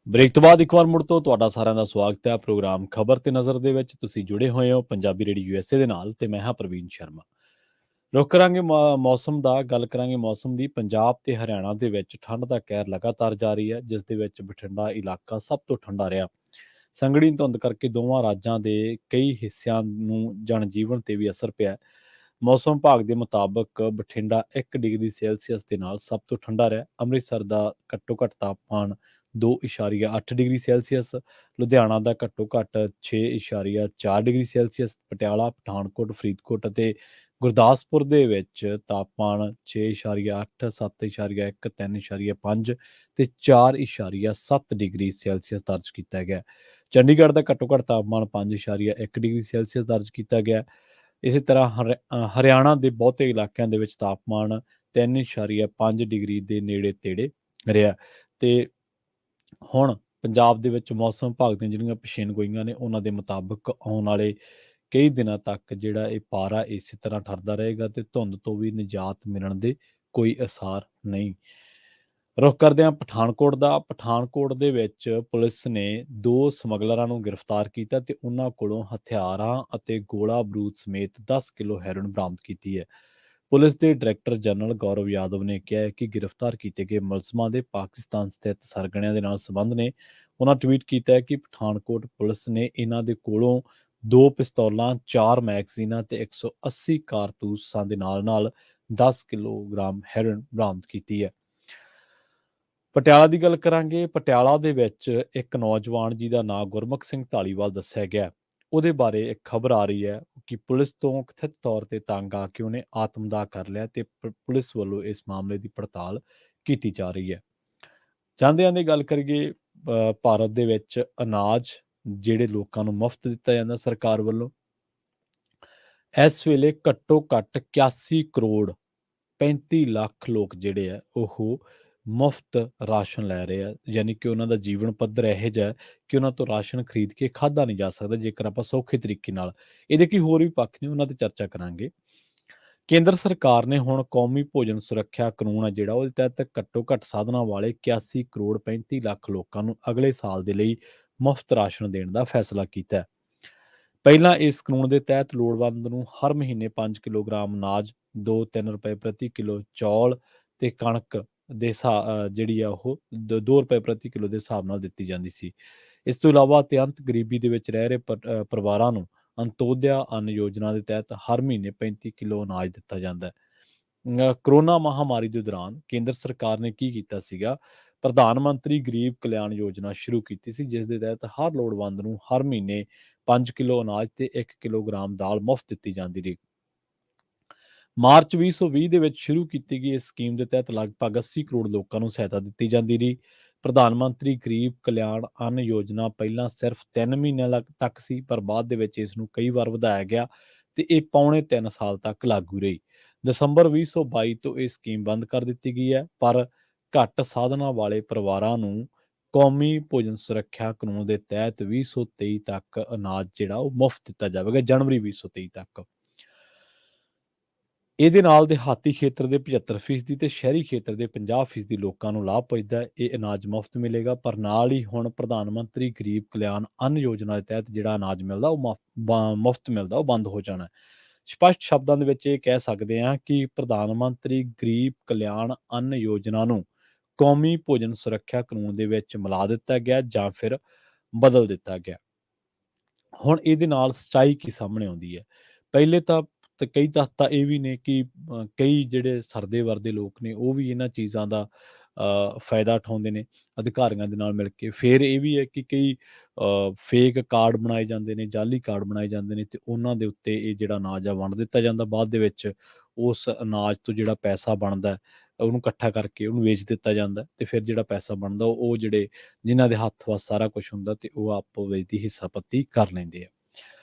ਬ੍ਰੇਕ ਤੋਂ ਬਾਅਦ ਇੱਕ ਵਾਰ ਮੁੜ ਤੋਂ ਤੁਹਾਡਾ ਸਾਰਿਆਂ ਦਾ ਸਵਾਗਤ ਹੈ। ਪ੍ਰੋਗਰਾਮ ਖਬਰ ਤੇ ਨਜ਼ਰ ਦੇ ਵਿੱਚ ਤੁਸੀਂ ਜੁੜੇ ਹੋਏ ਹੋ ਪੰਜਾਬੀ ਰੇਡੀਓ USA ਦੇ ਨਾਲ ਤੇ ਮੈਂ ਹਾਂ ਪ੍ਰਵੀਨ ਸ਼ਰਮਾ। ਰੁਕ ਕਰਾਂਗੇ ਮੌਸਮ ਦਾ, ਗੱਲ ਕਰਾਂਗੇ ਮੌਸਮ ਦੀ। ਪੰਜਾਬ ਤੇ ਹਰਿਆਣਾ ਦੇ ਵਿੱਚ ਠੰਡ ਦਾ ਕਹਿਰ ਲਗਾਤਾਰ ਜਾਰੀ ਹੈ, ਜਿਸ ਦੇ ਵਿੱਚ ਬਠਿੰਡਾ ਇਲਾਕਾ ਸਭ ਤੋਂ ਠੰਡਾ ਰਿਹਾ। ਸੰਘਣੀ ਧੁੰਦ ਕਰਕੇ ਦੋਵਾਂ ਰਾਜਾਂ ਦੇ ਕਈ ਹਿੱਸਿਆਂ ਨੂੰ ਜਨਜੀਵਨ ਤੇ ਵੀ ਅਸਰ ਪਿਆ। ਮੌਸਮ ਵਿਭਾਗ ਦੇ ਮੁਤਾਬਕ ਬਠਿੰਡਾ 1 ਡਿਗਰੀ ਸੈਲਸੀਅਸ ਦੇ ਨਾਲ ਸਭ ਤੋਂ ਠੰਡਾ ਰਿਹਾ। ਅੰਮ੍ਰਿਤਸਰ ਦਾ ਘੱਟੋ ਘੱਟ ਤਾਪਮਾਨ 2.8 ਡਿਗਰੀ ਸੈਲਸੀਅਸ, ਲੁਧਿਆਣਾ ਦਾ ਘੱਟੋ ਘੱਟ 6.4 ਡਿਗਰੀ ਸੈਲਸੀਅਸ, ਪਟਿਆਲਾ, ਪਠਾਨਕੋਟ, ਫਰੀਦਕੋਟ ਅਤੇ ਗੁਰਦਾਸਪੁਰ ਦੇ ਵਿੱਚ ਤਾਪਮਾਨ 6.8, 7.1, 3.5 ਤੇ 4.7 ਡਿਗਰੀ ਸੈਲਸੀਅਸ ਦਰਜ ਕੀਤਾ ਗਿਆ। ਚੰਡੀਗੜ੍ਹ ਦਾ ਘੱਟੋ ਘੱਟ ਤਾਪਮਾਨ 5.1 ਡਿਗਰੀ ਸੈਲਸੀਅਸ ਦਰਜ ਕੀਤਾ ਗਿਆ। ਇਸੇ ਤਰ੍ਹਾਂ ਹਰਿਆਣਾ ਦੇ ਬਹੁਤੇ ਇਲਾਕਿਆਂ ਦੇ ਵਿੱਚ ਤਾਪਮਾਨ 3.5 ਡਿਗਰੀ ਦੇ ਨੇੜੇ ਤੇੜੇ ਰਿਹਾ। ਤੇ ਹੁਣ ਪੰਜਾਬ ਦੇ ਵਿੱਚ ਮੌਸਮ ਵਿਭਾਗ ਦੀਆਂ ਜਿਹੜੀਆਂ ਪੇਸ਼ੀਨਗੋਈਆਂ ਨੇ ਉਹਨਾਂ ਦੇ ਮੁਤਾਬਕ ਆਉਣ ਵਾਲੇ ਕਈ ਦਿਨਾਂ ਤੱਕ ਜਿਹੜਾ ਇਹ ਪਾਰਾ ਇਸੇ ਤਰ੍ਹਾਂ ਠਰਦਾ ਰਹੇਗਾ ਤੇ ਧੁੰਦ ਤੋਂ ਵੀ ਨਿਜਾਤ ਮਿਲਣ ਦੇ ਕੋਈ ਅਸਾਰ ਨਹੀਂ। ਰੁਖ ਕਰਦੇ ਹਾਂ ਪਠਾਨਕੋਟ ਦਾ। ਪਠਾਨਕੋਟ ਦੇ ਵਿੱਚ ਪੁਲਿਸ ਨੇ 2 ਸਮਗਲਰਾਂ ਨੂੰ ਗ੍ਰਿਫਤਾਰ ਕੀਤਾ ਤੇ ਉਹਨਾਂ ਕੋਲੋਂ ਹਥਿਆਰਾਂ ਅਤੇ ਗੋਲਾ ਬਰੂਦ ਸਮੇਤ 10 ਕਿਲੋ ਹੈਰੋਇਨ ਬਰਾਮਦ ਕੀਤੀ ਹੈ। ਪੁਲਿਸ ਦੇ ਡਾਇਰੈਕਟਰ ਜਨਰਲ ਗੌਰਵ ਯਾਦਵ ਨੇ ਕਿਹਾ ਹੈ ਕਿ ਗ੍ਰਿਫਤਾਰ ਕੀਤੇ ਗਏ ਮੁਲਜ਼ਮਾਂ ਦੇ ਪਾਕਿਸਤਾਨ ਸਥਿਤ ਸਰਗਣਿਆਂ ਦੇ ਨਾਲ ਸੰਬੰਧ ਨੇ। ਉਹਨਾਂ ਟਵੀਟ ਕੀਤਾ ਹੈ ਕਿ ਪਠਾਨਕੋਟ ਪੁਲਿਸ ਨੇ ਇਹਨਾਂ ਦੇ ਕੋਲੋਂ 2 ਪਿਸਤੌਲਾਂ, 4 ਮੈਗਜ਼ੀਨਾਂ ਤੇ 180 ਕਾਰਤੂਸਾਂ ਦੇ ਨਾਲ 10 ਕਿਲੋਗ੍ਰਾਮ ਹੈਰੋਇਨ ਬਰਾਮਦ ਕੀਤੀ ਹੈ। ਪਟਿਆਲਾ ਦੀ ਗੱਲ ਕਰਾਂਗੇ। ਪਟਿਆਲਾ ਦੇ ਵਿੱਚ ਇੱਕ ਨੌਜਵਾਨ ਜਿਹਦਾ ਨਾਂ ਗੁਰਮੁਖ ਸਿੰਘ ਧਾਲੀਵਾਲ ਦੱਸਿਆ ਗਿਆ, ਉਹਦੇ ਬਾਰੇ ਇੱਕ ਖਬਰ ਆ ਰਹੀ ਹੈ ਕਿ ਪੁਲਿਸ ਤੋਂ ਕਥਿਤ ਤੌਰ ਤੇ ਤੰਗ ਆ ਕੇ ਉਹਨੇ ਆਤਮਦਾਹ ਕਰ ਲਿਆ ਤੇ ਪੁਲਿਸ ਵੱਲੋਂ ਇਸ ਮਾਮਲੇ ਦੀ ਪੜਤਾਲ ਕੀਤੀ ਜਾ ਰਹੀ ਹੈ। ਜਾਂਦਿਆਂ ਦੀ ਗੱਲ ਕਰੀਏ, ਭਾਰਤ ਦੇ ਵਿੱਚ ਅਨਾਜ ਜਿਹੜੇ ਲੋਕਾਂ ਨੂੰ ਮੁਫਤ ਦਿੱਤਾ ਜਾਂਦਾ ਸਰਕਾਰ ਵੱਲੋਂ, ਇਸ ਵੇਲੇ ਘੱਟੋ ਘੱਟ 81 ਕਰੋੜ 35 ਲੱਖ ਲੋਕ ਜਿਹੜੇ ਆ ਉਹ ਮੁਫਤ ਰਾਸ਼ਨ ਲੈ ਰਹੇ ਆ। ਯਾਨੀ ਕਿ ਉਹਨਾਂ ਦਾ ਜੀਵਨ ਪੱਧਰ ਇਹੋ ਜਿਹਾ ਕਿ ਉਹਨਾਂ ਤੋਂ ਰਾਸ਼ਨ ਖਰੀਦ ਕੇ ਖਾਧਾ ਨਹੀਂ ਜਾ ਸਕਦਾ ਜੇਕਰ ਆਪਾਂ ਸੌਖੇ ਤਰੀਕੇ ਨਾਲ। ਇਹਦੇ ਕੀ ਹੋਰ ਵੀ ਪੱਖ ਨੇ, ਉਹਨਾਂ ਤੇ ਚਰਚਾ ਕਰਾਂਗੇ। ਕੇਂਦਰ ਸਰਕਾਰ ਨੇ ਹੁਣ ਕੌਮੀ ਭੋਜਨ ਸੁਰੱਖਿਆ ਕਾਨੂੰਨ ਆ ਜਿਹੜਾ, ਉਹਦੇ ਤਹਿਤ ਘੱਟੋ ਘੱਟ ਸਾਧਨਾਂ ਵਾਲੇ 81 ਕਰੋੜ 35 ਲੱਖ ਲੋਕਾਂ ਨੂੰ ਅਗਲੇ ਸਾਲ ਦੇ ਲਈ ਮੁਫਤ ਰਾਸ਼ਨ ਦੇਣ ਦਾ ਫੈਸਲਾ ਕੀਤਾ ਹੈ। ਪਹਿਲਾਂ ਇਸ ਕਾਨੂੰਨ ਦੇ ਤਹਿਤ ਲੋੜਵੰਦ ਨੂੰ ਹਰ ਮਹੀਨੇ 5 ਕਿਲੋਗ੍ਰਾਮ ਅਨਾਜ, 2-3 ਰੁਪਏ ਪ੍ਰਤੀ ਕਿਲੋ ਚੌਲ ਤੇ ਕਣਕ ਦੇ ਜਿਹੜੀ ਆ ਉਹ 2 ਰੁਪਏ ਪ੍ਰਤੀ ਕਿਲੋ ਦੇ ਹਿਸਾਬ ਨਾਲ ਦਿੱਤੀ ਜਾਂਦੀ ਸੀ। ਇਸ ਤੋਂ ਇਲਾਵਾ ਅਤਿਅੰਤ ਗਰੀਬੀ ਦੇ ਵਿੱਚ ਰਹਿ ਰਹੇ ਪਰਿਵਾਰਾਂ ਨੂੰ ਅੰਤੋਦਿਆ ਅੰਨ ਯੋਜਨਾ ਦੇ ਤਹਿਤ ਹਰ ਮਹੀਨੇ 35 ਕਿਲੋ ਅਨਾਜ ਦਿੱਤਾ ਜਾਂਦਾ ਹੈ। ਕਰੋਨਾ ਮਹਾਮਾਰੀ ਦੇ ਦੌਰਾਨ ਕੇਂਦਰ ਸਰਕਾਰ ਨੇ ਕੀ ਕੀਤਾ ਸੀਗਾ, ਪ੍ਰਧਾਨ ਮੰਤਰੀ ਗਰੀਬ ਕਲਿਆਣ ਯੋਜਨਾ ਸ਼ੁਰੂ ਕੀਤੀ ਸੀ, ਜਿਸ ਦੇ ਤਹਿਤ ਹਰ ਲੋੜਵੰਦ ਨੂੰ ਹਰ ਮਹੀਨੇ 5 ਕਿਲੋ ਅਨਾਜ ਤੇ 1 ਕਿਲੋਗ੍ਰਾਮ ਦਾਲ ਮੁਫਤ ਦਿੱਤੀ ਜਾਂਦੀ ਰਹੀ। ਮਾਰਚ 2020 ਦੇ ਵਿੱਚ ਸ਼ੁਰੂ ਕੀਤੀ ਗਈ ਇਸ ਸਕੀਮ ਦੇ ਤਹਿਤ ਲਗਭਗ 80 ਕਰੋੜ ਲੋਕਾਂ ਨੂੰ ਸਹਾਇਤਾ ਦਿੱਤੀ ਜਾਂਦੀ ਰਹੀ। ਪ੍ਰਧਾਨ ਮੰਤਰੀ ਗਰੀਬ ਕਲਿਆਣ ਅੰਨ ਯੋਜਨਾ ਪਹਿਲਾਂ ਸਿਰਫ 3 ਮਹੀਨਿਆਂ ਤੱਕ ਸੀ, ਪਰ ਬਾਅਦ ਦੇ ਵਿੱਚ ਇਸ ਨੂੰ ਕਈ ਵਾਰ ਵਧਾਇਆ ਗਿਆ ਤੇ ਇਹ ਪੌਣੇ 3 ਸਾਲ ਤੱਕ ਲਾਗੂ ਰਹੀ। ਦਸੰਬਰ 2022 ਤੋਂ ਇਹ ਸਕੀਮ ਬੰਦ ਕਰ ਦਿੱਤੀ ਗਈ ਹੈ, ਪਰ ਘੱਟ ਸਾਧਨਾਂ ਵਾਲੇ ਪਰਿਵਾਰਾਂ ਨੂੰ ਕੌਮੀ ਭੋਜਨ ਸੁਰੱਖਿਆ ਕਾਨੂੰਨ ਦੇ ਤਹਿਤ 2023 ਤੱਕ ਅਨਾਜ ਜਿਹੜਾ ਉਹ ਮੁਫਤ ਦਿੱਤਾ ਜਾਵੇਗਾ, ਜਨਵਰੀ 2023 ਤੱਕ। ਇਹਦੇ ਨਾਲ ਦਿਹਾਤੀ ਖੇਤਰ ਦੇ 75% ਤੇ ਸ਼ਹਿਰੀ ਖੇਤਰ ਦੇ 50% ਲੋਕਾਂ ਨੂੰ ਲਾਭ ਪਹੁੰਚਦਾ ਹੈ। ਇਹ ਅਨਾਜ ਮੁਫਤ ਮਿਲੇਗਾ, ਪਰ ਨਾਲ ਹੀ ਹੁਣ ਪ੍ਰਧਾਨ ਮੰਤਰੀ ਗਰੀਬ ਕਲਿਆਣ ਅੰਨ ਯੋਜਨਾ ਦੇ ਤਹਿਤ ਜਿਹੜਾ ਅਨਾਜ ਮਿਲਦਾ ਉਹ ਮੁਫਤ ਮਿਲਦਾ, ਉਹ ਬੰਦ ਹੋ ਜਾਣਾ। ਸਪਸ਼ਟ ਸ਼ਬਦਾਂ ਦੇ ਵਿੱਚ ਇਹ ਕਹਿ ਸਕਦੇ ਹਾਂ ਕਿ ਪ੍ਰਧਾਨ ਮੰਤਰੀ ਗਰੀਬ ਕਲਿਆਣ ਅੰਨ ਯੋਜਨਾ ਨੂੰ ਕੌਮੀ ਭੋਜਨ ਸੁਰੱਖਿਆ ਕਾਨੂੰਨ ਦੇ ਵਿੱਚ ਮਿਲਾ ਦਿੱਤਾ ਗਿਆ ਜਾਂ ਫਿਰ ਬਦਲ ਦਿੱਤਾ ਗਿਆ। ਹੁਣ ਇਹਦੇ ਨਾਲ ਸੱਚਾਈ ਕੀ ਸਾਹਮਣੇ ਆਉਂਦੀ ਹੈ? ਪਹਿਲੇ ਤਾਂ ਕਈ ਤੱਥ ਤਾਂ ਇਹ ਵੀ ਨੇ ਕਿ ਕਈ ਜਿਹੜੇ ਸਰਦੇ ਵਰਦੇ ਲੋਕ ਨੇ ਉਹ ਵੀ ਇਹਨਾਂ ਚੀਜ਼ਾਂ ਦਾ ਫਾਇਦਾ ਉਠਾਉਂਦੇ ਨੇ ਅਧਿਕਾਰੀਆਂ ਦੇ ਨਾਲ ਮਿਲ ਕੇ। ਫਿਰ ਇਹ ਵੀ ਹੈ ਕਿ ਕਈ ਫੇਕ ਕਾਰਡ ਬਣਾਏ ਜਾਂਦੇ ਨੇ, ਜਾਅਲੀ ਕਾਰਡ ਬਣਾਏ ਜਾਂਦੇ ਨੇ ਤੇ ਉਹਨਾਂ ਦੇ ਉੱਤੇ ਇਹ ਜਿਹੜਾ ਅਨਾਜ ਆ ਵੰਡ ਦਿੱਤਾ ਜਾਂਦਾ। ਬਾਅਦ ਦੇ ਵਿੱਚ ਉਸ ਅਨਾਜ ਤੋਂ ਜਿਹੜਾ ਪੈਸਾ ਬਣਦਾ ਉਹਨੂੰ ਇਕੱਠਾ ਕਰਕੇ ਉਹਨੂੰ ਵੇਚ ਦਿੱਤਾ ਜਾਂਦਾ ਤੇ ਫਿਰ ਜਿਹੜਾ ਪੈਸਾ ਬਣਦਾ ਉਹ ਜਿਹੜੇ ਜਿਨ੍ਹਾਂ ਦੇ ਹੱਥ ਵੱਸ ਸਾਰਾ ਕੁਝ ਹੁੰਦਾ ਤੇ ਉਹ ਆਪੋ ਵਿੱਚ ਦੀ ਹਿੱਸਾ ਪੱਤੀ ਕਰ ਲੈਂਦੇ ਆ।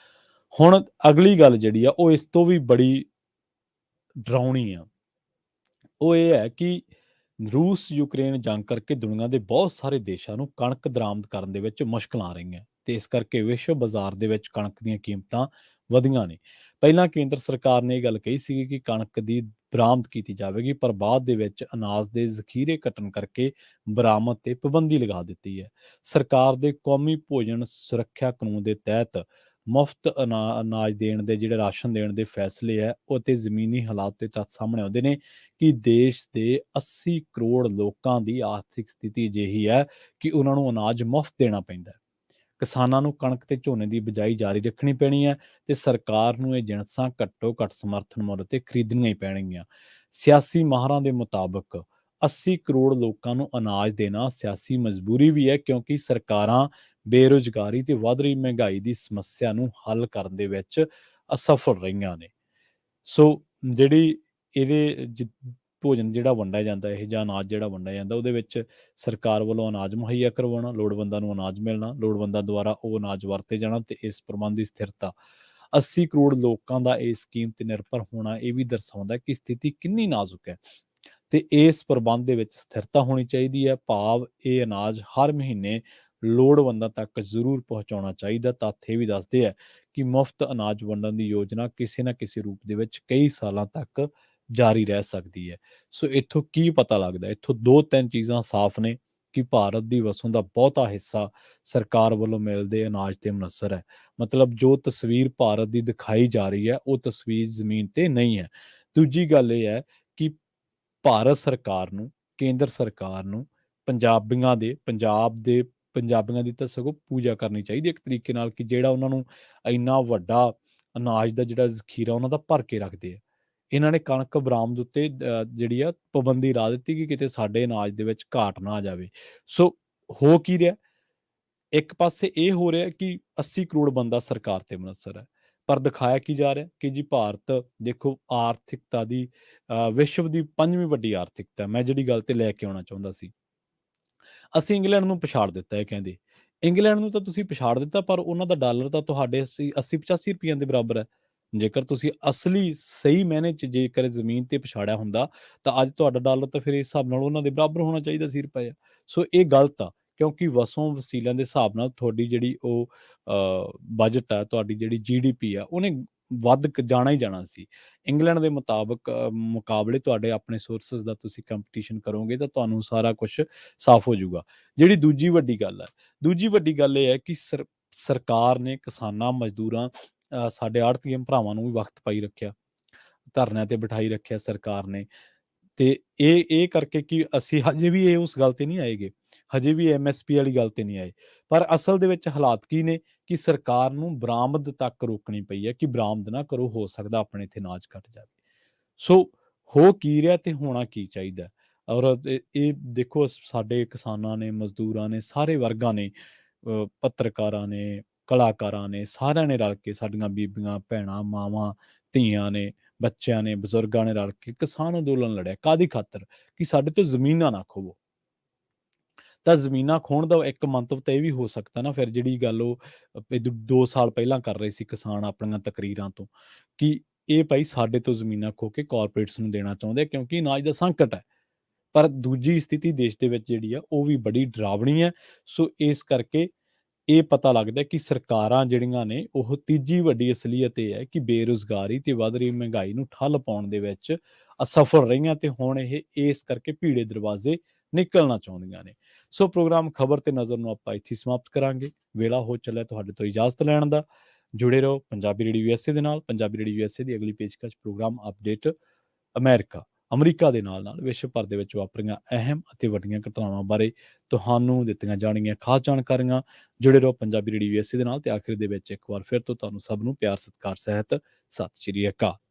ਹੁਣ ਅਗਲੀ ਗੱਲ ਜਿਹੜੀ ਆ ਉਹ ਇਸ ਤੋਂ ਵੀ ਬੜੀ ਡਰਾਉਣੀ ਆ। ਉਹ ਇਹ ਹੈ ਕਿ ਰੂਸ ਯੂਕਰੇਨ ਜੰਗ ਕਰਕੇ ਦੁਨੀਆ ਦੇ ਬਹੁਤ ਸਾਰੇ ਦੇਸ਼ਾਂ ਨੂੰ ਕਣਕ ਦਰਾਮਦ ਕਰਨ ਦੇ ਵਿੱਚ ਮੁਸ਼ਕਲਾਂ ਆ ਰਹੀਆਂ ਤੇ ਇਸ ਕਰਕੇ ਵਿਸ਼ਵ ਬਾਜ਼ਾਰ ਦੇ ਵਿੱਚ ਕਣਕ ਦੀਆਂ ਕੀਮਤਾਂ ਵਧੀਆਂ ਨੇ। ਪਹਿਲਾਂ ਕੇਂਦਰ ਸਰਕਾਰ ਨੇ ਇਹ ਗੱਲ ਕਹੀ ਸੀ ਕਿ ਕਣਕ ਦੀ ਬਰਾਮਦ ਕੀਤੀ ਜਾਵੇਗੀ, ਪਰ ਬਾਅਦ ਦੇ ਵਿੱਚ ਅਨਾਜ ਦੇ ਜ਼ਖੀਰੇ ਘਟਣ ਕਰਕੇ ਬਰਾਮਦ ਤੇ ਪਾਬੰਦੀ ਲਗਾ ਦਿੱਤੀ ਹੈ। ਸਰਕਾਰ ਦੇ ਕੌਮੀ ਭੋਜਨ ਸੁਰੱਖਿਆ ਕਾਨੂੰਨ ਦੇ ਤਹਿਤ ਮੁਫਤ ਅਨਾਜ ਦੇਣ ਦੇ ਜਿਹੜੇ ਰਾਸ਼ਨ ਦੇਣ ਦੇ ਫੈਸਲੇ ਹੈ ਉਹ ਤੇ ਜ਼ਮੀਨੀ ਹਾਲਾਤ ਦੇ ਤੱਥ ਸਾਹਮਣੇ ਆਉਂਦੇ ਨੇ ਕਿ ਦੇਸ਼ ਦੇ 80 ਕਰੋੜ ਲੋਕਾਂ ਦੀ ਆਰਥਿਕ ਸਥਿਤੀ ਅਜਿਹੀ ਹੈ ਕਿ ਉਹਨਾਂ ਨੂੰ ਅਨਾਜ ਮੁਫਤ ਦੇਣਾ ਪੈਂਦਾ ਹੈ। ਕਿਸਾਨਾਂ ਨੂੰ ਕਣਕ ਤੇ ਝੋਨੇ ਦੀ ਬਿਜਾਈ ਜਾਰੀ ਰੱਖਣੀ ਪੈਣੀ ਹੈ ਤੇ ਸਰਕਾਰ ਨੂੰ ਇਹ ਜਿਣਸਾਂ ਘੱਟੋ ਘੱਟ ਸਮਰਥਨ ਮੁੱਲ ਤੇ ਖਰੀਦਣੀਆਂ ਹੀ ਪੈਣਗੀਆਂ। ਸਿਆਸੀ ਮਾਹਰਾਂ ਦੇ ਮੁਤਾਬਕ 80 ਕਰੋੜ ਲੋਕਾਂ ਨੂੰ ਅਨਾਜ ਦੇਣਾ ਸਿਆਸੀ ਮਜਬੂਰੀ ਵੀ ਹੈ, ਕਿਉਂਕਿ ਸਰਕਾਰਾਂ ਬੇਰੁਜ਼ਗਾਰੀ ਤੇ ਵਧ ਰਹੀ ਮਹਿੰਗਾਈ ਦੀ ਸਮੱਸਿਆ ਨੂੰ ਹੱਲ ਕਰਨ ਦੇ ਵਿੱਚ ਅਸਫਲ ਰਹੀਆਂ ਨੇ। ਸੋ ਜਿਹੜੀ ਇਹਦੇ ਭੋਜਨ ਜਿਹੜਾ ਵੰਡਿਆ ਜਾਂਦਾ ਇਹ ਜਾਂ ਅਨਾਜ ਜਿਹੜਾ ਵੰਡਿਆ ਜਾਂਦਾ ਉਹਦੇ ਵਿੱਚ ਸਰਕਾਰ ਵੱਲੋਂ ਅਨਾਜ ਮੁਹੱਈਆ ਕਰਵਾਉਣਾ, ਲੋੜਵੰਦਾਂ ਨੂੰ ਅਨਾਜ ਮਿਲਣਾ, ਲੋੜਵੰਦਾਂ ਦੁਆਰਾ ਉਹ ਅਨਾਜ ਵਰਤੇ ਜਾਣਾ ਤੇ ਇਸ ਪ੍ਰਬੰਧ ਦੀ ਸਥਿਰਤਾ। 80 ਕਰੋੜ ਲੋਕਾਂ ਦਾ ਇਸ ਸਕੀਮ ਤੇ ਨਿਰਭਰ ਹੋਣਾ ਇਹ ਵੀ ਦਰਸਾਉਂਦਾ ਕਿ ਸਥਿਤੀ ਕਿੰਨੀ ਨਾਜ਼ੁਕ ਹੈ ਤੇ ਇਸ ਪ੍ਰਬੰਧ ਦੇ ਵਿੱਚ ਸਥਿਰਤਾ ਹੋਣੀ ਚਾਹੀਦੀ ਹੈ। ਭਾਵ ਇਹ ਅਨਾਜ ਹਰ ਮਹੀਨੇ ਲੋੜਵੰਦਾਂ ਤੱਕ ਜ਼ਰੂਰ ਪਹੁੰਚਾਉਣਾ ਚਾਹੀਦਾ। ਤੱਥ ਇਹ ਵੀ ਦੱਸਦੇ ਹੈ ਕਿ ਮੁਫਤ ਅਨਾਜ ਵੰਡਣ ਦੀ ਯੋਜਨਾ ਕਿਸੇ ਨਾ ਕਿਸੇ ਰੂਪ ਦੇ ਵਿੱਚ ਕਈ ਸਾਲਾਂ ਤੱਕ ਜਾਰੀ ਰਹਿ ਸਕਦੀ ਹੈ। ਸੋ ਇੱਥੋਂ ਕੀ ਪਤਾ ਲੱਗਦਾ, ਇੱਥੋਂ 2-3 ਚੀਜ਼ਾਂ ਸਾਫ਼ ਨੇ ਕਿ ਭਾਰਤ ਦੀ ਵਸੋਂ ਦਾ ਬਹੁਤਾ ਹਿੱਸਾ ਸਰਕਾਰ ਵੱਲੋਂ ਮਿਲਦੇ ਅਨਾਜ ਤੇ ਮੁਨਹਸਰ ਹੈ। ਮਤਲਬ ਜੋ ਤਸਵੀਰ ਭਾਰਤ ਦੀ ਦਿਖਾਈ ਜਾ ਰਹੀ ਹੈ ਉਹ ਤਸਵੀਰ ਜ਼ਮੀਨ ਤੇ ਨਹੀਂ ਹੈ। ਦੂਜੀ ਗੱਲ ਇਹ ਹੈ ਕਿ ਭਾਰਤ ਸਰਕਾਰ ਨੂੰ, ਕੇਂਦਰ ਸਰਕਾਰ ਨੂੰ ਪੰਜਾਬੀਆਂ ਦੀ ਤਾਂ ਸਗੋਂ ਪੂਜਾ ਕਰਨੀ ਚਾਹੀਦੀ ਇੱਕ ਤਰੀਕੇ ਨਾਲ ਕਿ ਜਿਹੜਾ ਉਹਨਾਂ ਨੂੰ ਇੰਨਾ ਵੱਡਾ ਅਨਾਜ ਦਾ ਜਿਹੜਾ ਜ਼ਖੀਰਾ ਉਹਨਾਂ ਦਾ ਭਰ ਕੇ ਰੱਖਦੇ ਆ। ਇਹਨਾਂ ਨੇ ਕਣਕ ਬਰਾਮਦ ਉੱਤੇ ਜਿਹੜੀ ਆ ਪਾਬੰਦੀ ਲਾ ਦਿੱਤੀ ਕਿ ਕਿਤੇ ਸਾਡੇ ਅਨਾਜ ਦੇ ਵਿੱਚ ਘਾਟ ਨਾ ਆ ਜਾਵੇ। ਸੋ ਹੋ ਕੀ ਰਿਹਾ, ਇੱਕ ਪਾਸੇ ਇਹ ਹੋ ਰਿਹਾ ਕਿ 80 ਕਰੋੜ ਬੰਦਾ ਸਰਕਾਰ ਤੇ ਮੁਨਹਸਰ ਹੈ, ਪਰ ਦਿਖਾਇਆ ਕੀ ਜਾ ਰਿਹਾ ਕਿ ਜੀ ਭਾਰਤ ਦੇਖੋ ਆਰਥਿਕਤਾ ਦੀ ਵਿਸ਼ਵ ਦੀ 5ਵੀਂ ਵੱਡੀ ਆਰਥਿਕਤਾ। ਮੈਂ ਜਿਹੜੀ ਗੱਲ ਤੇ ਲੈ ਕੇ ਆਉਣਾ ਚਾਹੁੰਦਾ ਸੀ, ਅਸੀਂ ਇੰਗਲੈਂਡ ਨੂੰ ਪਛਾੜ ਦਿੱਤਾ। ਇਹ ਕਹਿੰਦੇ ਇੰਗਲੈਂਡ ਨੂੰ ਤਾਂ ਤੁਸੀਂ ਪਛਾੜ ਦਿੱਤਾ, ਪਰ ਉਹਨਾਂ ਦਾ ਡਾਲਰ ਤਾਂ ਤੁਹਾਡੇ 80-85 ਰੁਪਈਆਂ ਦੇ ਬਰਾਬਰ ਹੈ। ਜੇਕਰ ਤੁਸੀਂ ਅਸਲੀ ਸਹੀ ਮਾਇਨੇ 'ਚ ਜੇਕਰ ਜ਼ਮੀਨ ਤੇ ਪਛਾੜਿਆ ਹੁੰਦਾ ਤਾਂ ਅੱਜ ਤੁਹਾਡਾ ਡਾਲਰ ਤਾਂ ਫਿਰ ਇਸ ਹਿਸਾਬ ਨਾਲ ਉਹਨਾਂ ਦੇ ਬਰਾਬਰ ਹੋਣਾ ਚਾਹੀਦਾ ਸੀ ਰੁਪਇਆ। ਸੋ ਇਹ ਗਲਤ ਆ, ਕਿਉਂਕਿ ਵਸੋਂ ਵਸੀਲਿਆਂ ਦੇ ਹਿਸਾਬ ਨਾਲ ਤੁਹਾਡੀ ਜਿਹੜੀ ਉਹ ਬਜਟ ਆ, ਤੁਹਾਡੀ ਜਿਹੜੀ GDP ਆ, ਉਹਨੇ ਵੱਧ ਜਾਣਾ ਹੀ ਜਾਣਾ ਸੀ। ਇੰਗਲੈਂਡ ਦੇ ਮੁਕਾਬਲੇ ਤੁਹਾਡੇ ਆਪਣੇ ਸੋਰਸਿਸ ਦਾ ਤੁਸੀਂ ਕੰਪੀਟੀਸ਼ਨ ਕਰੋਗੇ ਤਾਂ ਤੁਹਾਨੂੰ ਸਾਰਾ ਕੁਛ ਸਾਫ਼ ਹੋ ਜਾਊਗਾ। ਜਿਹੜੀ ਦੂਜੀ ਵੱਡੀ ਗੱਲ ਇਹ ਹੈ ਕਿ ਸਰਕਾਰ ਨੇ ਕਿਸਾਨਾਂ, ਮਜ਼ਦੂਰਾਂ, ਸਾਡੇ ਆੜ੍ਹਤੀਏ ਭਰਾਵਾਂ ਨੂੰ ਵੀ ਵਕਤ ਪਾਈ ਰੱਖਿਆ, ਧਰਨਿਆਂ ਤੇ ਬਿਠਾਈ ਰੱਖਿਆ ਸਰਕਾਰ ਨੇ। ਤੇ ਇਹ ਕਰਕੇ ਕਿ ਅਸੀਂ ਹਜੇ ਵੀ ਉਸ ਗੱਲ ਤੇ ਨਹੀਂ ਆਏਗੇ, ਹਜੇ ਵੀ MSP ਵਾਲੀ ਗੱਲ ਤੇ ਨਹੀਂ ਆਏ। ਪਰ ਅਸਲ ਦੇ ਵਿੱਚ ਹਾਲਾਤ ਕੀ ਨੇ ਕਿ ਸਰਕਾਰ ਨੂੰ ਬਰਾਮਦ ਤੱਕ ਰੋਕਣੀ ਪਈ ਹੈ ਕਿ ਬਰਾਮਦ ਨਾ ਕਰੋ, ਹੋ ਸਕਦਾ ਆਪਣੇ ਇੱਥੇ ਅਨਾਜ ਘੱਟ ਜਾਵੇ। ਸੋ ਹੋ ਕੀ ਰਿਹਾ ਤੇ ਹੋਣਾ ਕੀ ਚਾਹੀਦਾ। ਔਰ ਇਹ ਦੇਖੋ ਸਾਡੇ ਕਿਸਾਨਾਂ ਨੇ, ਮਜ਼ਦੂਰਾਂ ਨੇ, ਸਾਰੇ ਵਰਗਾਂ ਨੇ, ਪੱਤਰਕਾਰਾਂ ਨੇ, ਕਲਾਕਾਰਾਂ ਨੇ, ਸਾਰਿਆਂ ਨੇ ਰਲ ਕੇ, ਸਾਡੀਆਂ ਬੀਬੀਆਂ, ਭੈਣਾਂ, ਮਾਵਾਂ, ਧੀਆਂ ਨੇ, ਬੱਚਿਆਂ ਨੇ, ਬਜ਼ੁਰਗਾਂ ਨੇ ਰਲ ਕੇ ਕਿਸਾਨ ਅੰਦੋਲਨ ਲੜਿਆ। ਕਾਹਦੀ ਖਾਤਰ? ਕਿ ਸਾਡੇ ਤੋਂ ਜ਼ਮੀਨਾਂ ਨਾ ਖੋਵੋ। ਤਾਂ ਜ਼ਮੀਨਾਂ ਖੋਹਣ ਦਾ ਇੱਕ ਮੰਤਵ ਤਾਂ ਇਹ ਵੀ ਹੋ ਸਕਦਾ ਨਾ ਫਿਰ, ਜਿਹੜੀ ਗੱਲ ਉਹ 2 ਸਾਲ ਪਹਿਲਾਂ ਕਰ ਰਹੇ ਸੀ ਕਿਸਾਨ ਆਪਣੀਆਂ ਤਕਰੀਰਾਂ ਤੋਂ, ਕਿ ਇਹ ਭਾਈ ਸਾਡੇ ਤੋਂ ਜ਼ਮੀਨਾਂ ਖੋਹ ਕੇ ਕਾਰਪੋਰੇਟਸ ਨੂੰ ਦੇਣਾ ਚਾਹੁੰਦੇ ਕਿਉਂਕਿ ਅਨਾਜ ਦਾ ਸੰਕਟ ਹੈ। ਪਰ ਦੂਜੀ ਸਥਿਤੀ ਦੇਸ਼ ਦੇ ਵਿੱਚ ਜਿਹੜੀ ਆ ਉਹ ਵੀ ਬੜੀ ਡਰਾਵਣੀ ਹੈ। ਸੋ ਇਸ ਕਰਕੇ ਇਹ ਪਤਾ ਲੱਗਦਾ ਕਿ ਸਰਕਾਰਾਂ ਜਿਹੜੀਆਂ ਨੇ ਉਹ ਤੀਜੀ ਵੱਡੀ ਅਸਲੀਅਤ ਇਹ ਹੈ ਕਿ ਬੇਰੁਜ਼ਗਾਰੀ ਤੇ ਵੱਧ ਰਹੀ ਮਹਿੰਗਾਈ ਨੂੰ ਠੱਲ ਪਾਉਣ ਦੇ ਵਿੱਚ ਅਸਫਲ ਰਹੀਆਂ ਤੇ ਹੁਣ ਇਹ ਇਸ ਕਰਕੇ ਭੀੜੇ ਦਰਵਾਜ਼ੇ ਨਿਕਲਣਾ ਚਾਹੁੰਦੀਆਂ ਨੇ। ਸੋ ਪ੍ਰੋਗਰਾਮ ਖਬਰ ਤੇ ਨਜ਼ਰ ਨੂੰ ਆਪਾਂ ਇੱਥੇ ਸਮਾਪਤ ਕਰਾਂਗੇ। ਵੇਲਾ ਹੋ ਚੱਲਿਆ ਤੁਹਾਡੇ ਤੋਂ ਇਜਾਜ਼ਤ ਲੈਣ ਦਾ। ਜੁੜੇ ਰਹੋ ਪੰਜਾਬੀ ਰੇਡੀਓ USA ਦੇ ਨਾਲ। ਪੰਜਾਬੀ ਰੇਡੀਓ USA ਦੀ ਅਗਲੀ ਪੇਸ਼ਕਸ਼ ਪ੍ਰੋਗਰਾਮ ਅਪਡੇਟ ਅਮਰੀਕਾ ਦੇ ਨਾਲ ਵਿਸ਼ਵ ਭਰ ਦੇ ਵਿੱਚ ਵਾਪਰੀਆਂ ਅਹਿਮ ਅਤੇ ਵੱਡੀਆਂ ਘਟਨਾਵਾਂ ਬਾਰੇ ਤੁਹਾਨੂੰ ਦਿੱਤੀਆਂ ਜਾਣਗੀਆਂ ਖਾਸ ਜਾਣਕਾਰੀਆਂ। ਜੁੜੇ ਰਹੋ ਪੰਜਾਬੀ ਰੇਡੀਓ USA ਦੇ ਨਾਲ। ਤੇ ਆਖਿਰ ਦੇ ਵਿੱਚ ਇੱਕ ਵਾਰ ਫਿਰ ਤੋਂ ਤੁਹਾਨੂੰ ਸਭ ਨੂੰ ਪਿਆਰ ਸਤਿਕਾਰ ਸਹਿਤ ਸਤਿ ਸ਼੍ਰੀ ਅਕਾਲ।